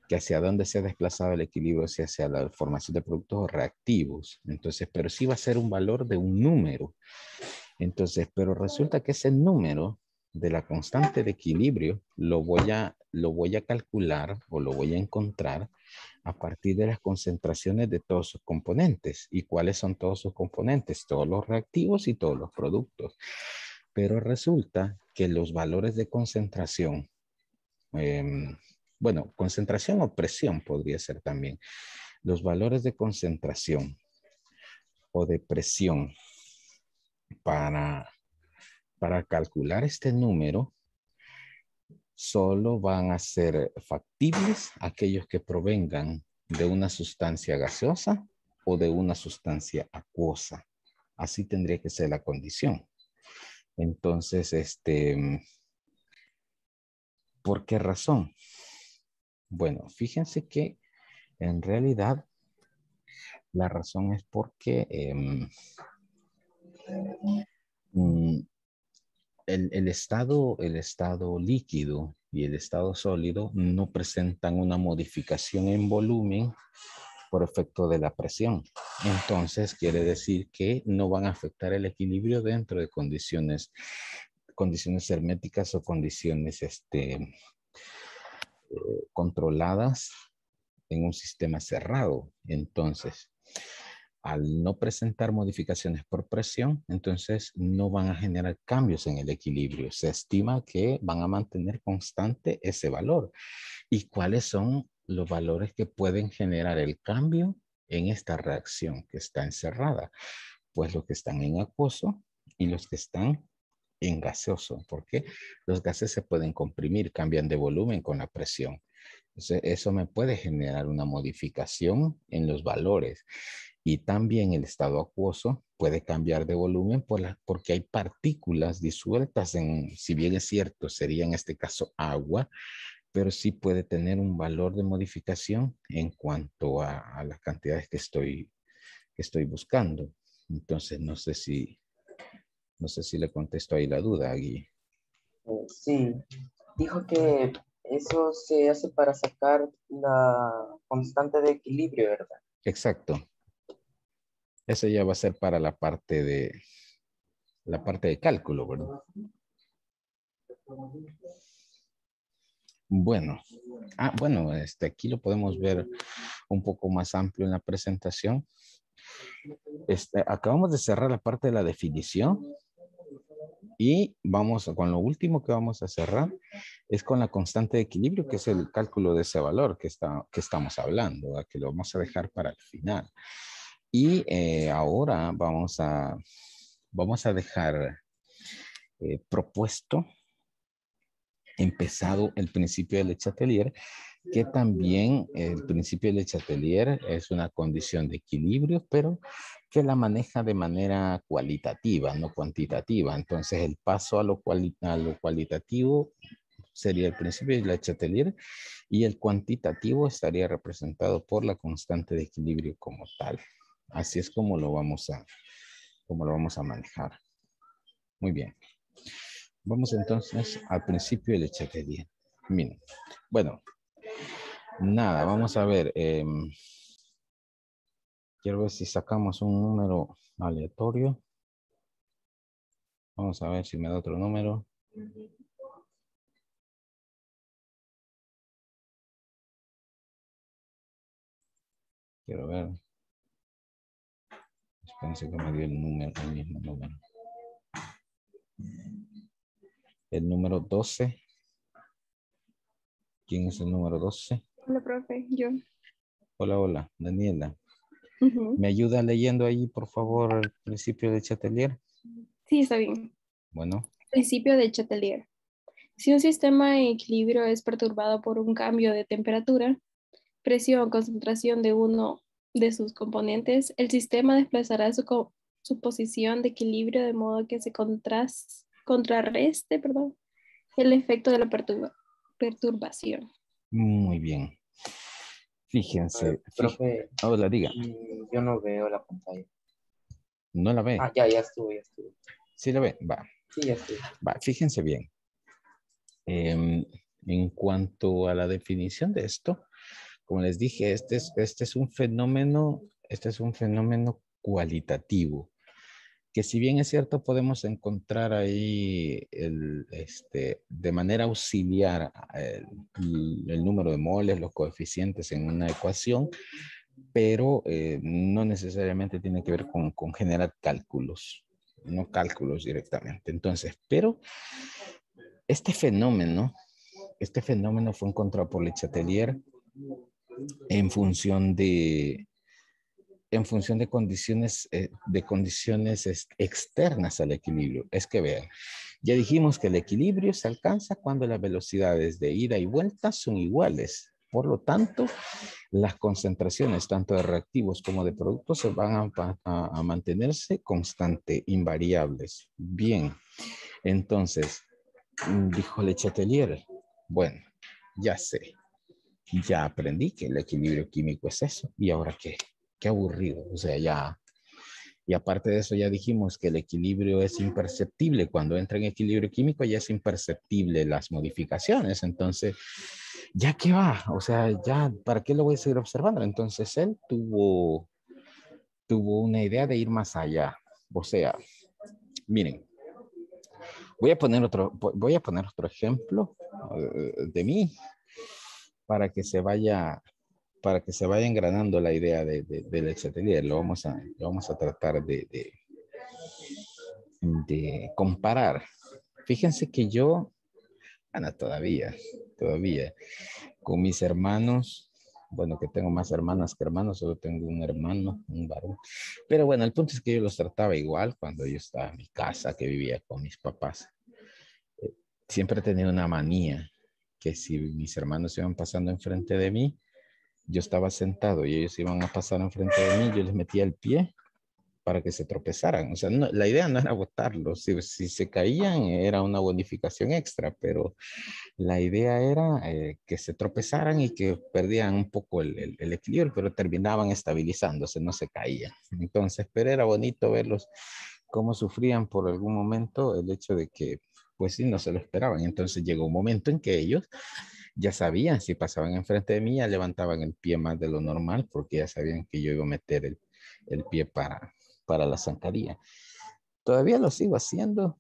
que hacia dónde se ha desplazado el equilibrio, si hacia la formación de productos o reactivos. Entonces, pero sí va a ser un valor de un número. Entonces, pero resulta que ese número de la constante de equilibrio lo voy a calcular o lo voy a encontrar a partir de las concentraciones de todos sus componentes. ¿Y cuáles son todos sus componentes? Todos los reactivos y todos los productos. Pero resulta que los valores de concentración, bueno, concentración o presión podría ser también. Los valores de concentración o de presión para calcular este número solo van a ser factibles aquellos que provengan de una sustancia gaseosa o de una sustancia acuosa. Así tendría que ser la condición. Entonces, ¿por qué razón? Bueno, fíjense que en realidad la razón es porque el estado líquido y el estado sólido no presentan una modificación en volumen por efecto de la presión. Entonces, quiere decir que no van a afectar el equilibrio dentro de condiciones herméticas o condiciones controladas en un sistema cerrado. Entonces, al no presentar modificaciones por presión, entonces no van a generar cambios en el equilibrio. Se estima que van a mantener constante ese valor. ¿Y cuáles son los valores que pueden generar el cambio en esta reacción que está encerrada? Pues los que están en acuoso y los que están en gaseoso, porque los gases se pueden comprimir, cambian de volumen con la presión. Entonces, eso me puede generar una modificación en los valores. Y también el estado acuoso puede cambiar de volumen porque hay partículas disueltas en, si bien es cierto, sería en este caso agua, pero sí puede tener un valor de modificación en cuanto a las cantidades que estoy buscando. Entonces, no sé si le contesto ahí la duda, Gui. Sí, dijo que eso se hace para sacar la constante de equilibrio, ¿verdad? Exacto. Eso ya va a ser para la parte de cálculo, ¿verdad? Bueno, aquí lo podemos ver un poco más amplio en la presentación. Acabamos de cerrar la parte de la definición y vamos con lo último que vamos a cerrar es con la constante de equilibrio, que es el cálculo de ese valor que estamos hablando, que lo vamos a dejar para el final. Y ahora vamos a dejar propuesto, empezado el principio de Le Chatelier, que también el principio de Le Chatelier es una condición de equilibrio, pero que la maneja de manera cualitativa, no cuantitativa. Entonces, el paso a lo cualitativo sería el principio de Le Chatelier y el cuantitativo estaría representado por la constante de equilibrio como tal. Así es como lo vamos a manejar. Muy bien. Vamos entonces al principio de Le Chatelier. Miren, bueno, nada, vamos a ver. Quiero ver si sacamos un número aleatorio. Vamos a ver si me da otro número. Quiero ver. Espérense que me dio el mismo número. El número 12. ¿Quién es el número 12? Hola, profe, yo. Hola, Daniela. ¿Me ayuda leyendo ahí, por favor, el principio de Chatelier? Sí, está bien. Bueno, Principio de Chatelier. Si un sistema en equilibrio es perturbado por un cambio de temperatura, presión o concentración de uno de sus componentes, el sistema desplazará su posición de equilibrio de modo que se contrarreste, el efecto de la perturbación. Muy bien. Fíjense. Profe, Hola, diga. yo no veo la pantalla. ¿No la ve? Ah, ya estuve. ¿Sí la ve? Va. Sí, ya estuve. Va, fíjense bien. En cuanto a la definición de esto, como les dije, este es un fenómeno cualitativo, que si bien es cierto, podemos encontrar ahí de manera auxiliar el número de moles, los coeficientes en una ecuación, pero no necesariamente tiene que ver con generar cálculos, no cálculos directamente. Entonces, pero este fenómeno fue encontrado por Le Chatelier en función de condiciones, externas al equilibrio. Es que vean, ya dijimos que el equilibrio se alcanza cuando las velocidades de ida y vuelta son iguales. Por lo tanto, las concentraciones tanto de reactivos como de productos se van a mantenerse constante, invariables. Bien, entonces, dijo Le Chatelier, bueno, ya sé, ya aprendí que el equilibrio químico es eso. ¿Y ahora qué? Qué aburrido. O sea, ya. Y aparte de eso, ya dijimos que el equilibrio es imperceptible. Cuando entra en equilibrio químico, ya es imperceptible las modificaciones. Entonces, ¿ya qué va? O sea, ya, ¿para qué lo voy a seguir observando? Entonces, él tuvo una idea de ir más allá. O sea, miren, voy a poner otro ejemplo de mí para que se vaya engranando la idea del Chatelier. Lo vamos a tratar de comparar. Fíjense que yo, bueno, todavía, con mis hermanos, bueno, que tengo más hermanas que hermanos, solo tengo un hermano, un varón. Pero bueno, el punto es que yo los trataba igual cuando yo estaba en mi casa, que vivía con mis papás. Siempre he tenido una manía, que si mis hermanos iban pasando enfrente de mí, yo estaba sentado y ellos iban a pasar enfrente de mí, yo les metía el pie para que se tropezaran. O sea, no, la idea no era botarlos. Si se caían era una bonificación extra, pero la idea era que se tropezaran y que perdían un poco el equilibrio, pero terminaban estabilizándose, no se caían. Entonces, pero era bonito verlos cómo sufrían por algún momento el hecho de que, pues sí, no se lo esperaban. Entonces llegó un momento en que ellos ya sabían, si pasaban enfrente de mí, ya levantaban el pie más de lo normal, porque ya sabían que yo iba a meter el pie para la zancadilla. Todavía lo sigo haciendo.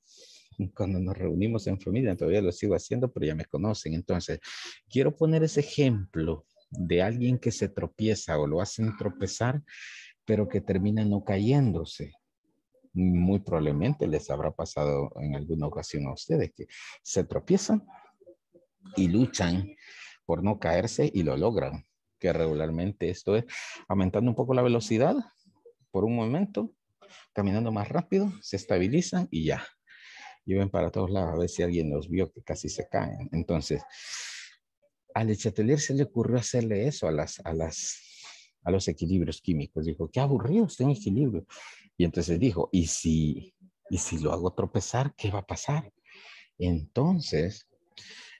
Cuando nos reunimos en familia, todavía lo sigo haciendo, pero ya me conocen. Entonces, quiero poner ese ejemplo de alguien que se tropieza o lo hacen tropezar, pero que termina no cayéndose. Muy probablemente les habrá pasado en alguna ocasión a ustedes que se tropiezan y luchan por no caerse y lo logran. Que regularmente esto es aumentando un poco la velocidad por un momento, caminando más rápido, se estabilizan y ya. Y ven para todos lados a ver si alguien los vio que casi se caen. Entonces, a Le Chatelier se le ocurrió hacerle eso a los equilibrios químicos. Dijo, qué aburrido, está en equilibrio. Y entonces dijo, ¿y si lo hago tropezar, qué va a pasar? Entonces,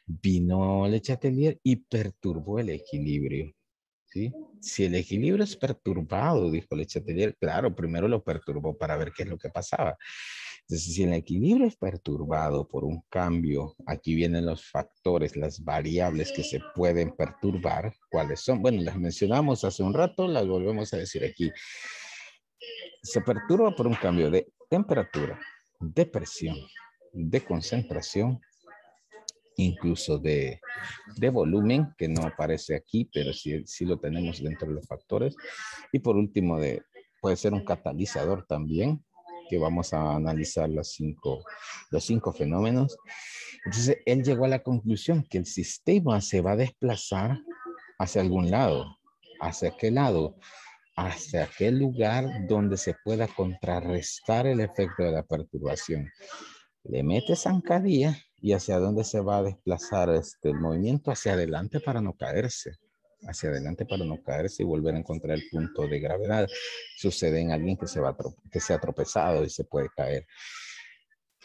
vino Le Chatelier y perturbó el equilibrio. ¿Sí? Si el equilibrio es perturbado, dijo Le Chatelier, claro, primero lo perturbó para ver qué es lo que pasaba. Entonces, si el equilibrio es perturbado por un cambio, aquí vienen los factores, las variables que se pueden perturbar. ¿Cuáles son? Bueno, las mencionamos hace un rato, las volvemos a decir aquí. Se perturba por un cambio de temperatura, de presión, de concentración, incluso de volumen, que no aparece aquí, pero sí lo tenemos dentro de los factores. Y por último, puede ser un catalizador también, que vamos a analizar los cinco fenómenos. Entonces, él llegó a la conclusión que el sistema se va a desplazar hacia algún lado. ¿Hacia qué lado? Hacia aquel lugar donde se pueda contrarrestar el efecto de la perturbación. Le mete zancadilla y hacia dónde se va a desplazar el movimiento, hacia adelante para no caerse. Hacia adelante para no caerse y volver a encontrar el punto de gravedad. Sucede en alguien que se ha tropezado y se puede caer.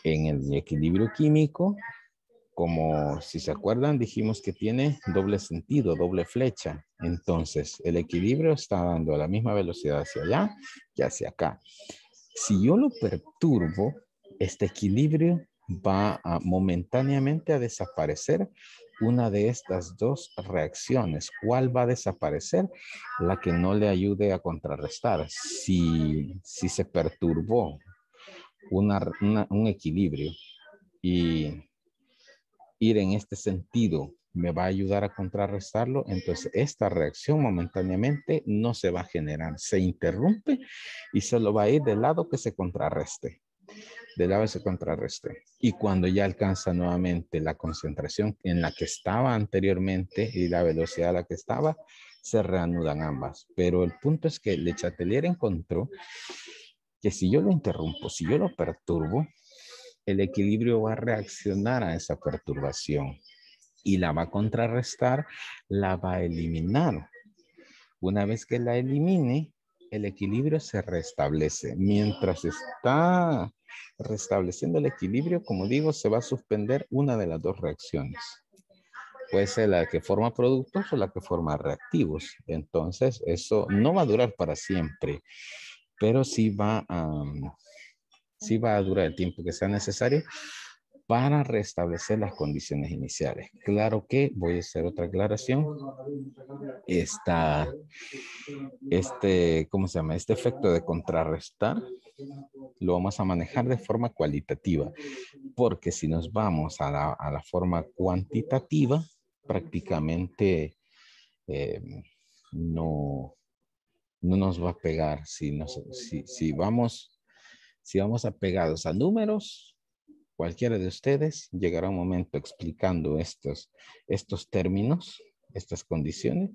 En el equilibrio químico, como si se acuerdan, dijimos que tiene doble sentido, doble flecha. Entonces, el equilibrio está dando a la misma velocidad hacia allá que hacia acá. Si yo lo perturbo, este equilibrio va momentáneamente a desaparecer una de estas dos reacciones. ¿Cuál va a desaparecer? La que no le ayude a contrarrestar. Si se perturbó un equilibrio y ir en este sentido me va a ayudar a contrarrestarlo, entonces esta reacción momentáneamente no se va a generar, se interrumpe y solo va a ir del lado que se contrarreste. Del lado que se contrarreste. Y cuando ya alcanza nuevamente la concentración en la que estaba anteriormente y la velocidad a la que estaba, se reanudan ambas. Pero el punto es que Le Chatelier encontró que si yo lo interrumpo, si yo lo perturbo, el equilibrio va a reaccionar a esa perturbación y la va a contrarrestar, la va a eliminar. Una vez que la elimine, el equilibrio se restablece. Mientras está restableciendo el equilibrio, como digo, se va a suspender una de las dos reacciones. Puede ser la que forma productos o la que forma reactivos. Entonces, eso no va a durar para siempre, pero sí va a durar el tiempo que sea necesario para restablecer las condiciones iniciales. Claro que voy a hacer otra aclaración. ¿Cómo se llama? Este efecto de contrarrestar lo vamos a manejar de forma cualitativa, porque si nos vamos a la forma cuantitativa, prácticamente no nos va a pegar. Si vamos apegados a números, cualquiera de ustedes llegará un momento explicando estos términos, estas condiciones.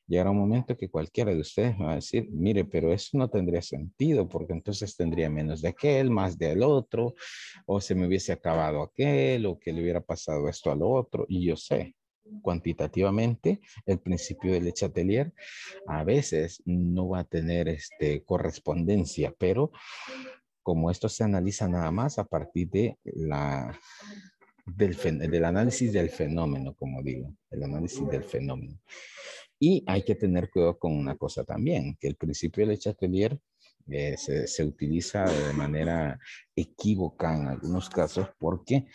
Llegará un momento que cualquiera de ustedes va a decir, mire, pero eso no tendría sentido porque entonces tendría menos de aquel, más del otro, o se me hubiese acabado aquel, o que le hubiera pasado esto al otro. Y yo sé, cuantitativamente, el principio de Le Chatelier a veces no va a tener correspondencia, pero como esto se analiza nada más a partir de del análisis del fenómeno, como digo, el análisis del fenómeno. Y hay que tener cuidado con una cosa también, que el principio de Le Chatelier se utiliza de manera equívoca en algunos casos porque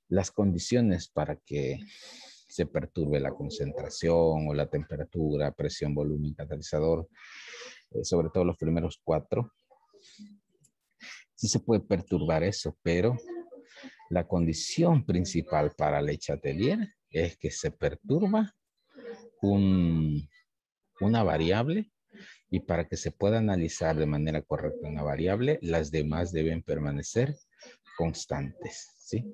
las condiciones para que se perturbe la concentración o la temperatura, presión, volumen, catalizador, sobre todo los primeros 4, sí se puede perturbar eso, pero la condición principal para Le Chatelier es que se perturba una variable y para que se pueda analizar de manera correcta una variable, las demás deben permanecer constantes, ¿sí?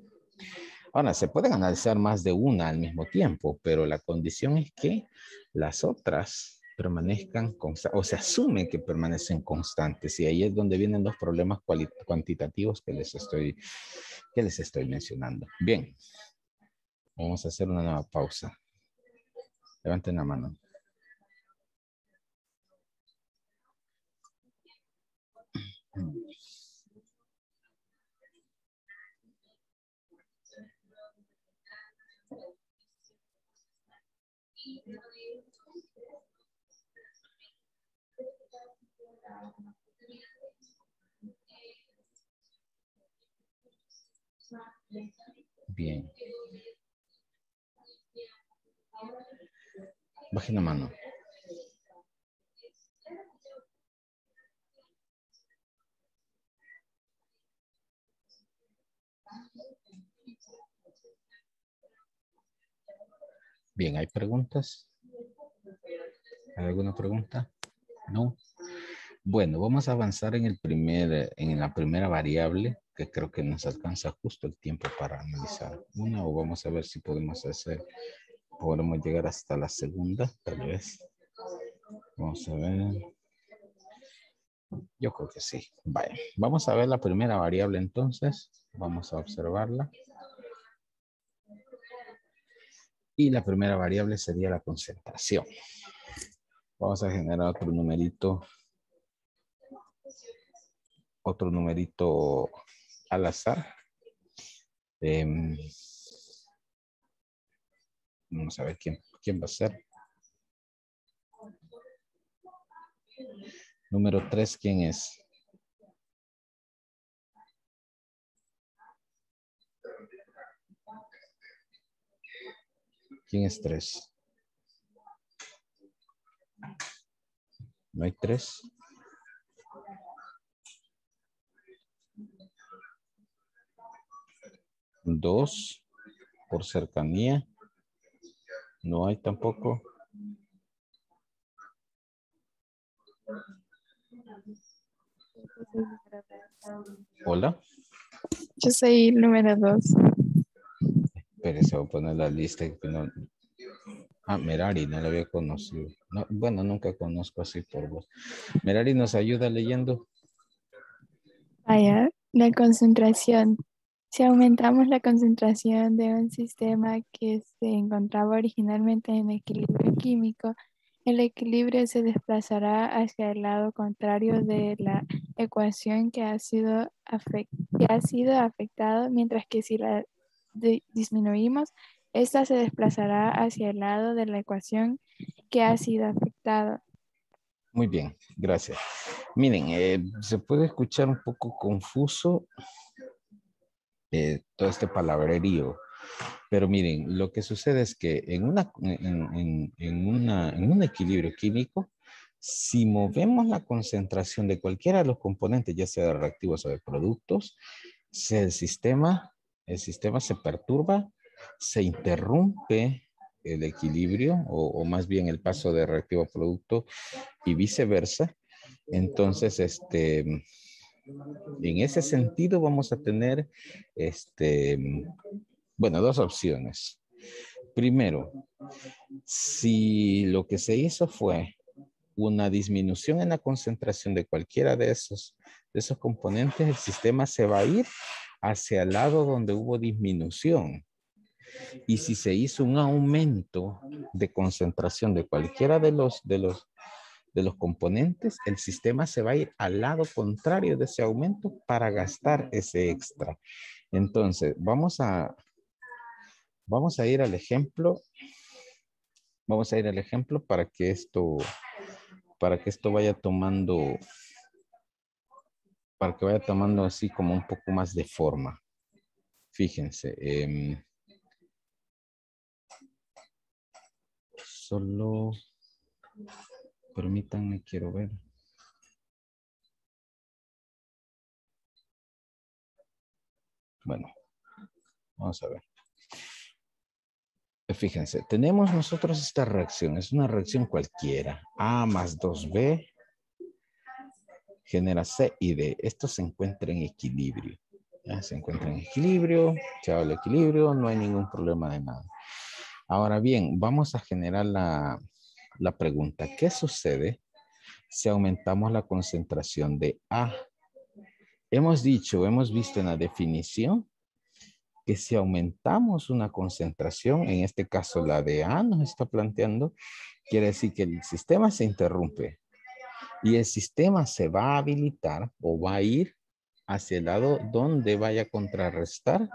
Ahora, se pueden analizar más de una al mismo tiempo, pero la condición es que las otras permanezcan o se asume que permanecen constantes y ahí es donde vienen los problemas cuantitativos que les estoy mencionando. Bien, vamos a hacer una nueva pausa. Levanten la mano. Bien. Bajen la mano. Bien, ¿hay preguntas? ¿Hay alguna pregunta? ¿No? Bueno, vamos a avanzar en la primera variable, que creo que nos alcanza justo el tiempo para analizar una, o vamos a ver si podemos llegar hasta la segunda, tal vez. Vamos a ver. Yo creo que sí. Vaya, vamos a ver la primera variable entonces. Vamos a observarla. Y la primera variable sería la concentración. Vamos a generar otro numerito al azar. Vamos a ver quién va a ser. Número 3, ¿quién es? ¿Quién es 3? ¿No hay 3? ¿2? Por cercanía. No hay tampoco. Hola. Yo soy el número 2. Espérese, voy a poner la lista. Que no... Ah, Merari, no la había conocido. No, bueno, nunca conozco así por vos. Merari, ¿nos ayuda leyendo? Vaya, la concentración. Si aumentamos la concentración de un sistema que se encontraba originalmente en equilibrio químico, el equilibrio se desplazará hacia el lado contrario de la ecuación que ha sido afectado, mientras que si la disminuimos, esta se desplazará hacia el lado de la ecuación que ha sido afectada. Muy bien, gracias. Miren, se puede escuchar un poco confuso todo este palabrerío, pero miren, lo que sucede es que en un equilibrio químico, si movemos la concentración de cualquiera de los componentes, ya sea de reactivos o de productos, el sistema se perturba, se interrumpe el equilibrio o más bien el paso de reactivo a producto y viceversa. Entonces, en ese sentido vamos a tener, bueno, dos opciones. Primero, si lo que se hizo fue una disminución en la concentración de cualquiera de esos componentes, el sistema se va a ir hacia el lado donde hubo disminución. Y si se hizo un aumento de concentración de cualquiera de los componentes, el sistema se va a ir al lado contrario de ese aumento para gastar ese extra. Entonces, vamos a ir al ejemplo. Vamos a ir al ejemplo para que esto vaya tomando, así como un poco más de forma. Fíjense, solo permítanme, quiero ver. Bueno, vamos a ver. Fíjense, tenemos nosotros esta reacción, es una reacción cualquiera. A más 2B genera C y D. Esto se encuentra en equilibrio. ¿Ya? Se encuentra en equilibrio, se habla de equilibrio, no hay ningún problema de nada. Ahora bien, vamos a generar la pregunta. ¿Qué sucede si aumentamos la concentración de A? Hemos visto en la definición que si aumentamos una concentración, en este caso la de A nos está planteando, quiere decir que el sistema se interrumpe y el sistema se va a habilitar o va a ir hacia el lado donde vaya a contrarrestar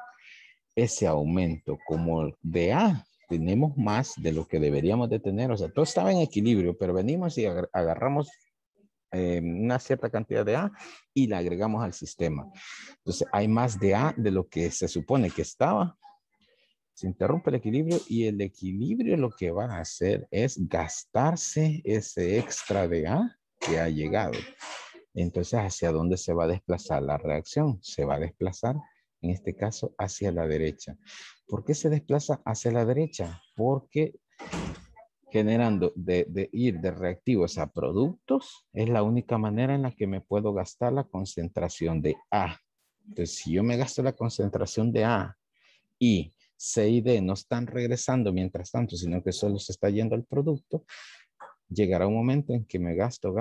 ese aumento. Como de A tenemos más de lo que deberíamos de tener, o sea, todo estaba en equilibrio, pero venimos y agarramos una cierta cantidad de A y la agregamos al sistema. Entonces hay más de A de lo que se supone que estaba. Se interrumpe el equilibrio y el equilibrio lo que va a hacer es gastarse ese extra de A que ha llegado. Entonces, ¿hacia dónde se va a desplazar la reacción? Se va a desplazar, en este caso, hacia la derecha. ¿Por qué se desplaza hacia la derecha? Porque generando de ir de reactivos a productos es la única manera en la que me puedo gastar la concentración de A. Entonces, si yo me gasto la concentración de A y C y D no están regresando mientras tanto, sino que solo se está yendo al producto, llegará un momento en que me gasto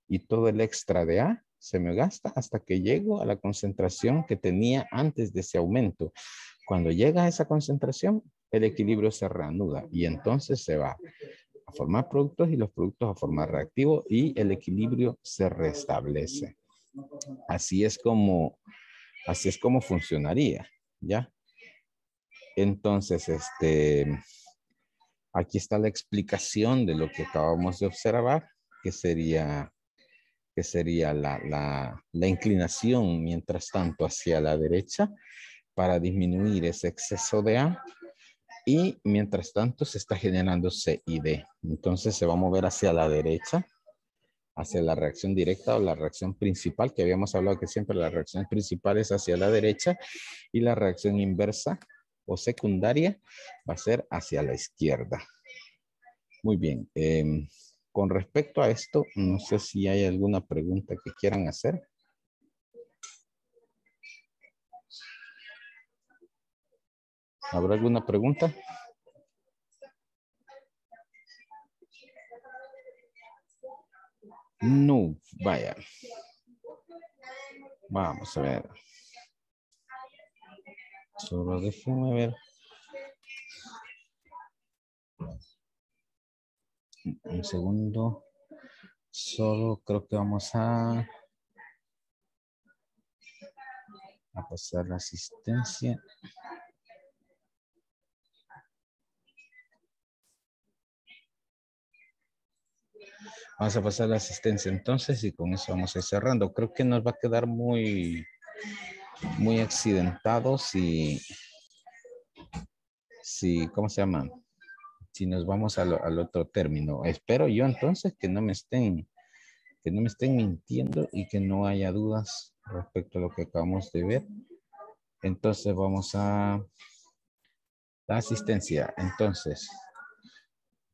y todo el extra de A se me gasta hasta que llego a la concentración que tenía antes de ese aumento. Cuando llega a esa concentración, el equilibrio se reanuda y entonces se va a formar productos y los productos a formar reactivos y el equilibrio se restablece. Así es como funcionaría, ¿ya? Entonces, aquí está la explicación de lo que acabamos de observar, que sería la inclinación, mientras tanto, hacia la derecha para disminuir ese exceso de A. Y mientras tanto se está generando C y D. Entonces se va a mover hacia la derecha, hacia la reacción directa o la reacción principal, que habíamos hablado que siempre la reacción principal es hacia la derecha y la reacción inversa o secundaria va a ser hacia la izquierda. Muy bien. Con respecto a esto, no sé si hay alguna pregunta que quieran hacer. ¿Habrá alguna pregunta? No, vaya. Vamos a ver. Solo déjenme ver. Un segundo. Solo creo que vamos a pasar la asistencia. Vamos a pasar la asistencia entonces y con eso vamos a ir cerrando. Creo que nos va a quedar muy accidentado si, ¿cómo se llama? Si nos vamos al otro término. Espero yo entonces que no me estén mintiendo y que no haya dudas respecto a lo que acabamos de ver. Entonces vamos a la asistencia. Entonces,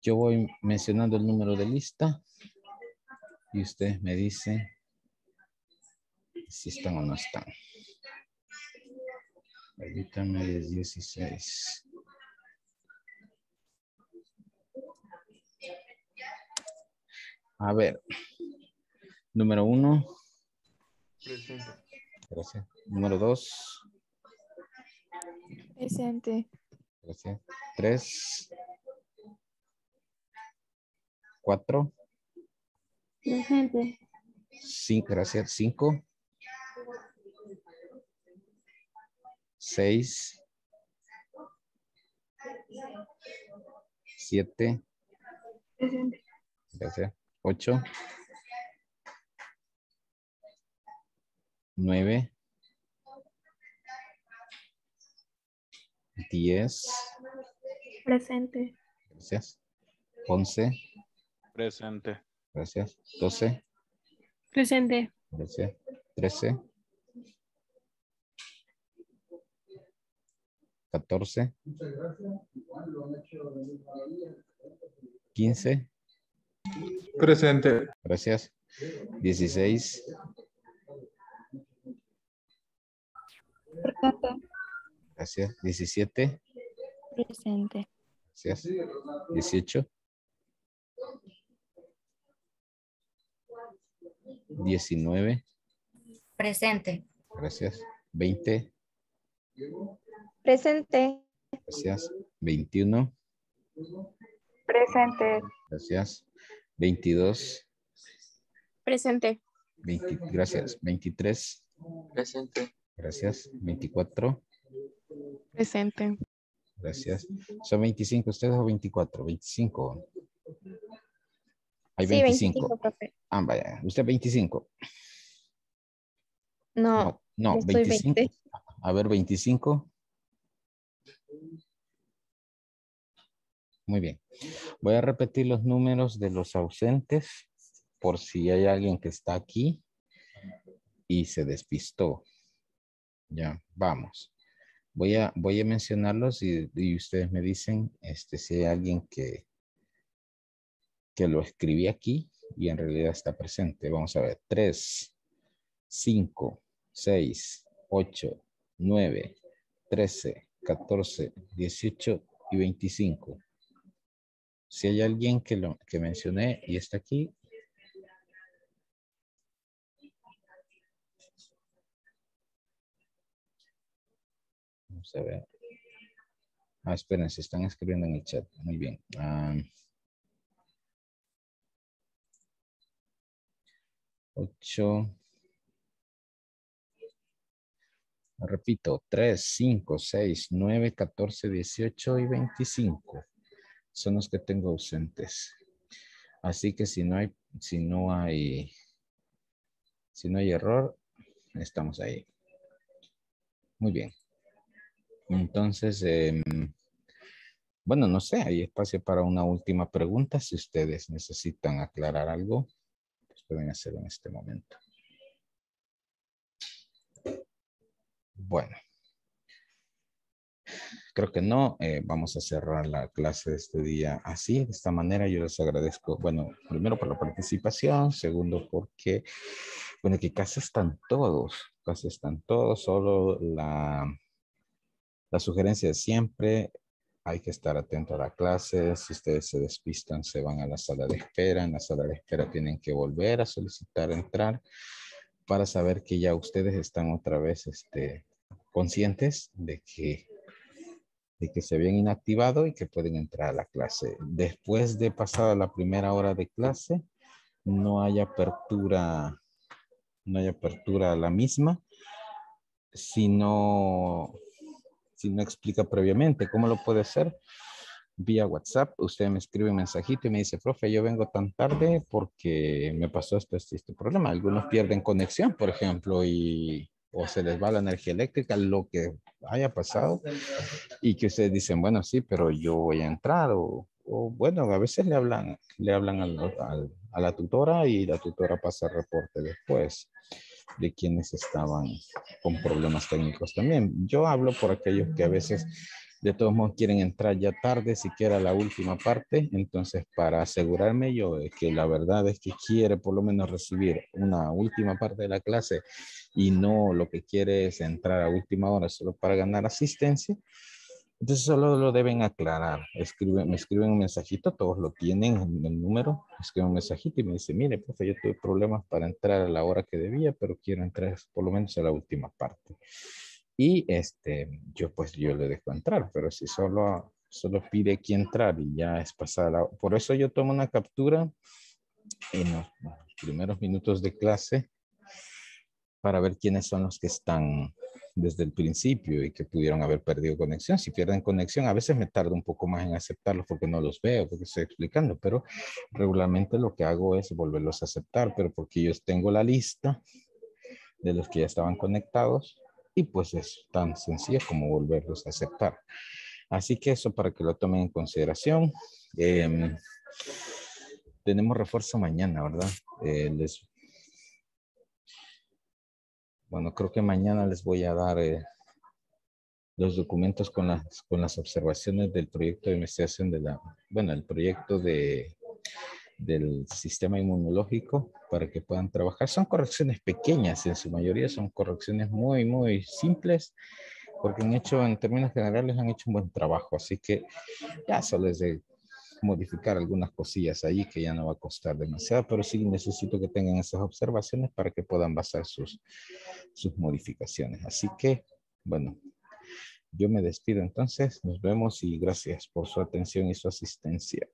yo voy mencionando el número de lista y ustedes me dicen si están o no están. Permítame, 16. A ver. Número 1. Presente. Gracias. Número 2. Presente. Gracias. 3. 4. Presente. 5. Gracias. 5. 6. 7. Presente. Gracias. 8. 9. 10. Presente. Gracias. 11. Presente. Gracias. 12. Presente. Gracias. 13. 14. 15. Presente. Gracias. 16. Presente. Gracias. 17. Presente. Gracias. 18. 19. Presente. Gracias. 20. Presente. Gracias. 21. Presente. Gracias. 22. Presente. Gracias. 23. Presente. Gracias. 24. Presente. Gracias. ¿Son 25 ustedes o 24? 25. Hay Sí, 25. profe. Ah, vaya. ¿Usted 25? No, No, yo estoy 25. 20. A ver, 25. Muy bien. Voy a repetir los números de los ausentes por si hay alguien que está aquí y se despistó. Ya, vamos. Voy a mencionarlos y ustedes me dicen si hay alguien que lo escribí aquí y en realidad está presente. Vamos a ver. 3, 5, 6, 8, 9, 13, 14, 18 y 25. Si hay alguien que mencioné y está aquí. Vamos a ver. Esperen, se están escribiendo en el chat. Muy bien. 8. Repito, 3, 5, 6, 9, 14, 18 y 25. Son los que tengo ausentes. Así que si no hay error, estamos ahí. Muy bien. Entonces, bueno, no sé, hay espacio para una última pregunta. Si ustedes necesitan aclarar algo, pues pueden hacerlo en este momento. Bueno. Creo que no. Vamos a cerrar la clase de este día así, de esta manera. Yo les agradezco, bueno, primero por la participación, segundo porque, bueno, que casi están todos, solo la sugerencia de siempre, hay que estar atento a la clase. Si ustedes se despistan, se van a la sala de espera. En la sala de espera tienen que volver a solicitar entrar para saber que ya ustedes están otra vez conscientes de que se habían inactivado y que pueden entrar a la clase. Después de pasada la primera hora de clase, no hay apertura a la misma si no explica previamente. ¿Cómo lo puede hacer? Vía WhatsApp, usted me escribe un mensajito y me dice, profe, yo vengo tan tarde porque me pasó este problema. Algunos pierden conexión, por ejemplo, o se les va la energía eléctrica, lo que haya pasado, y que ustedes dicen, bueno, sí, pero yo voy a entrar, o bueno, a veces le hablan a la tutora y la tutora pasa el reporte después de quienes estaban con problemas técnicos también. Yo hablo por aquellos que a veces de todos modos quieren entrar ya tarde, siquiera la última parte. Entonces, para asegurarme yo de que la verdad es que quiere por lo menos recibir una última parte de la clase y no lo que quiere es entrar a última hora solo para ganar asistencia, entonces solo lo deben aclarar. Me escriben un mensajito, todos lo tienen en el número, escriben un mensajito y me dice, mire, profe, yo tuve problemas para entrar a la hora que debía, pero quiero entrar por lo menos a la última parte. Y yo le dejo entrar, pero si solo pide aquí entrar y ya es pasada por eso yo tomo una captura en los primeros minutos de clase para ver quiénes son los que están desde el principio y que pudieron haber perdido conexión. Si pierden conexión, a veces me tardo un poco más en aceptarlos porque no los veo, porque estoy explicando, pero regularmente lo que hago es volverlos a aceptar, pero porque yo tengo la lista de los que ya estaban conectados y pues es tan sencillo como volverlos a aceptar. Así que eso para que lo tomen en consideración. Tenemos refuerzo mañana, ¿verdad? Bueno, creo que mañana les voy a dar los documentos con las observaciones del proyecto de investigación el proyecto del sistema inmunológico para que puedan trabajar. Son correcciones pequeñas, en su mayoría son correcciones muy, muy simples, porque en términos generales han hecho un buen trabajo, así que ya solo es de modificar algunas cosillas ahí que ya no va a costar demasiado, pero sí necesito que tengan esas observaciones para que puedan basar sus modificaciones. Así que, bueno, yo me despido entonces, nos vemos y gracias por su atención y su asistencia.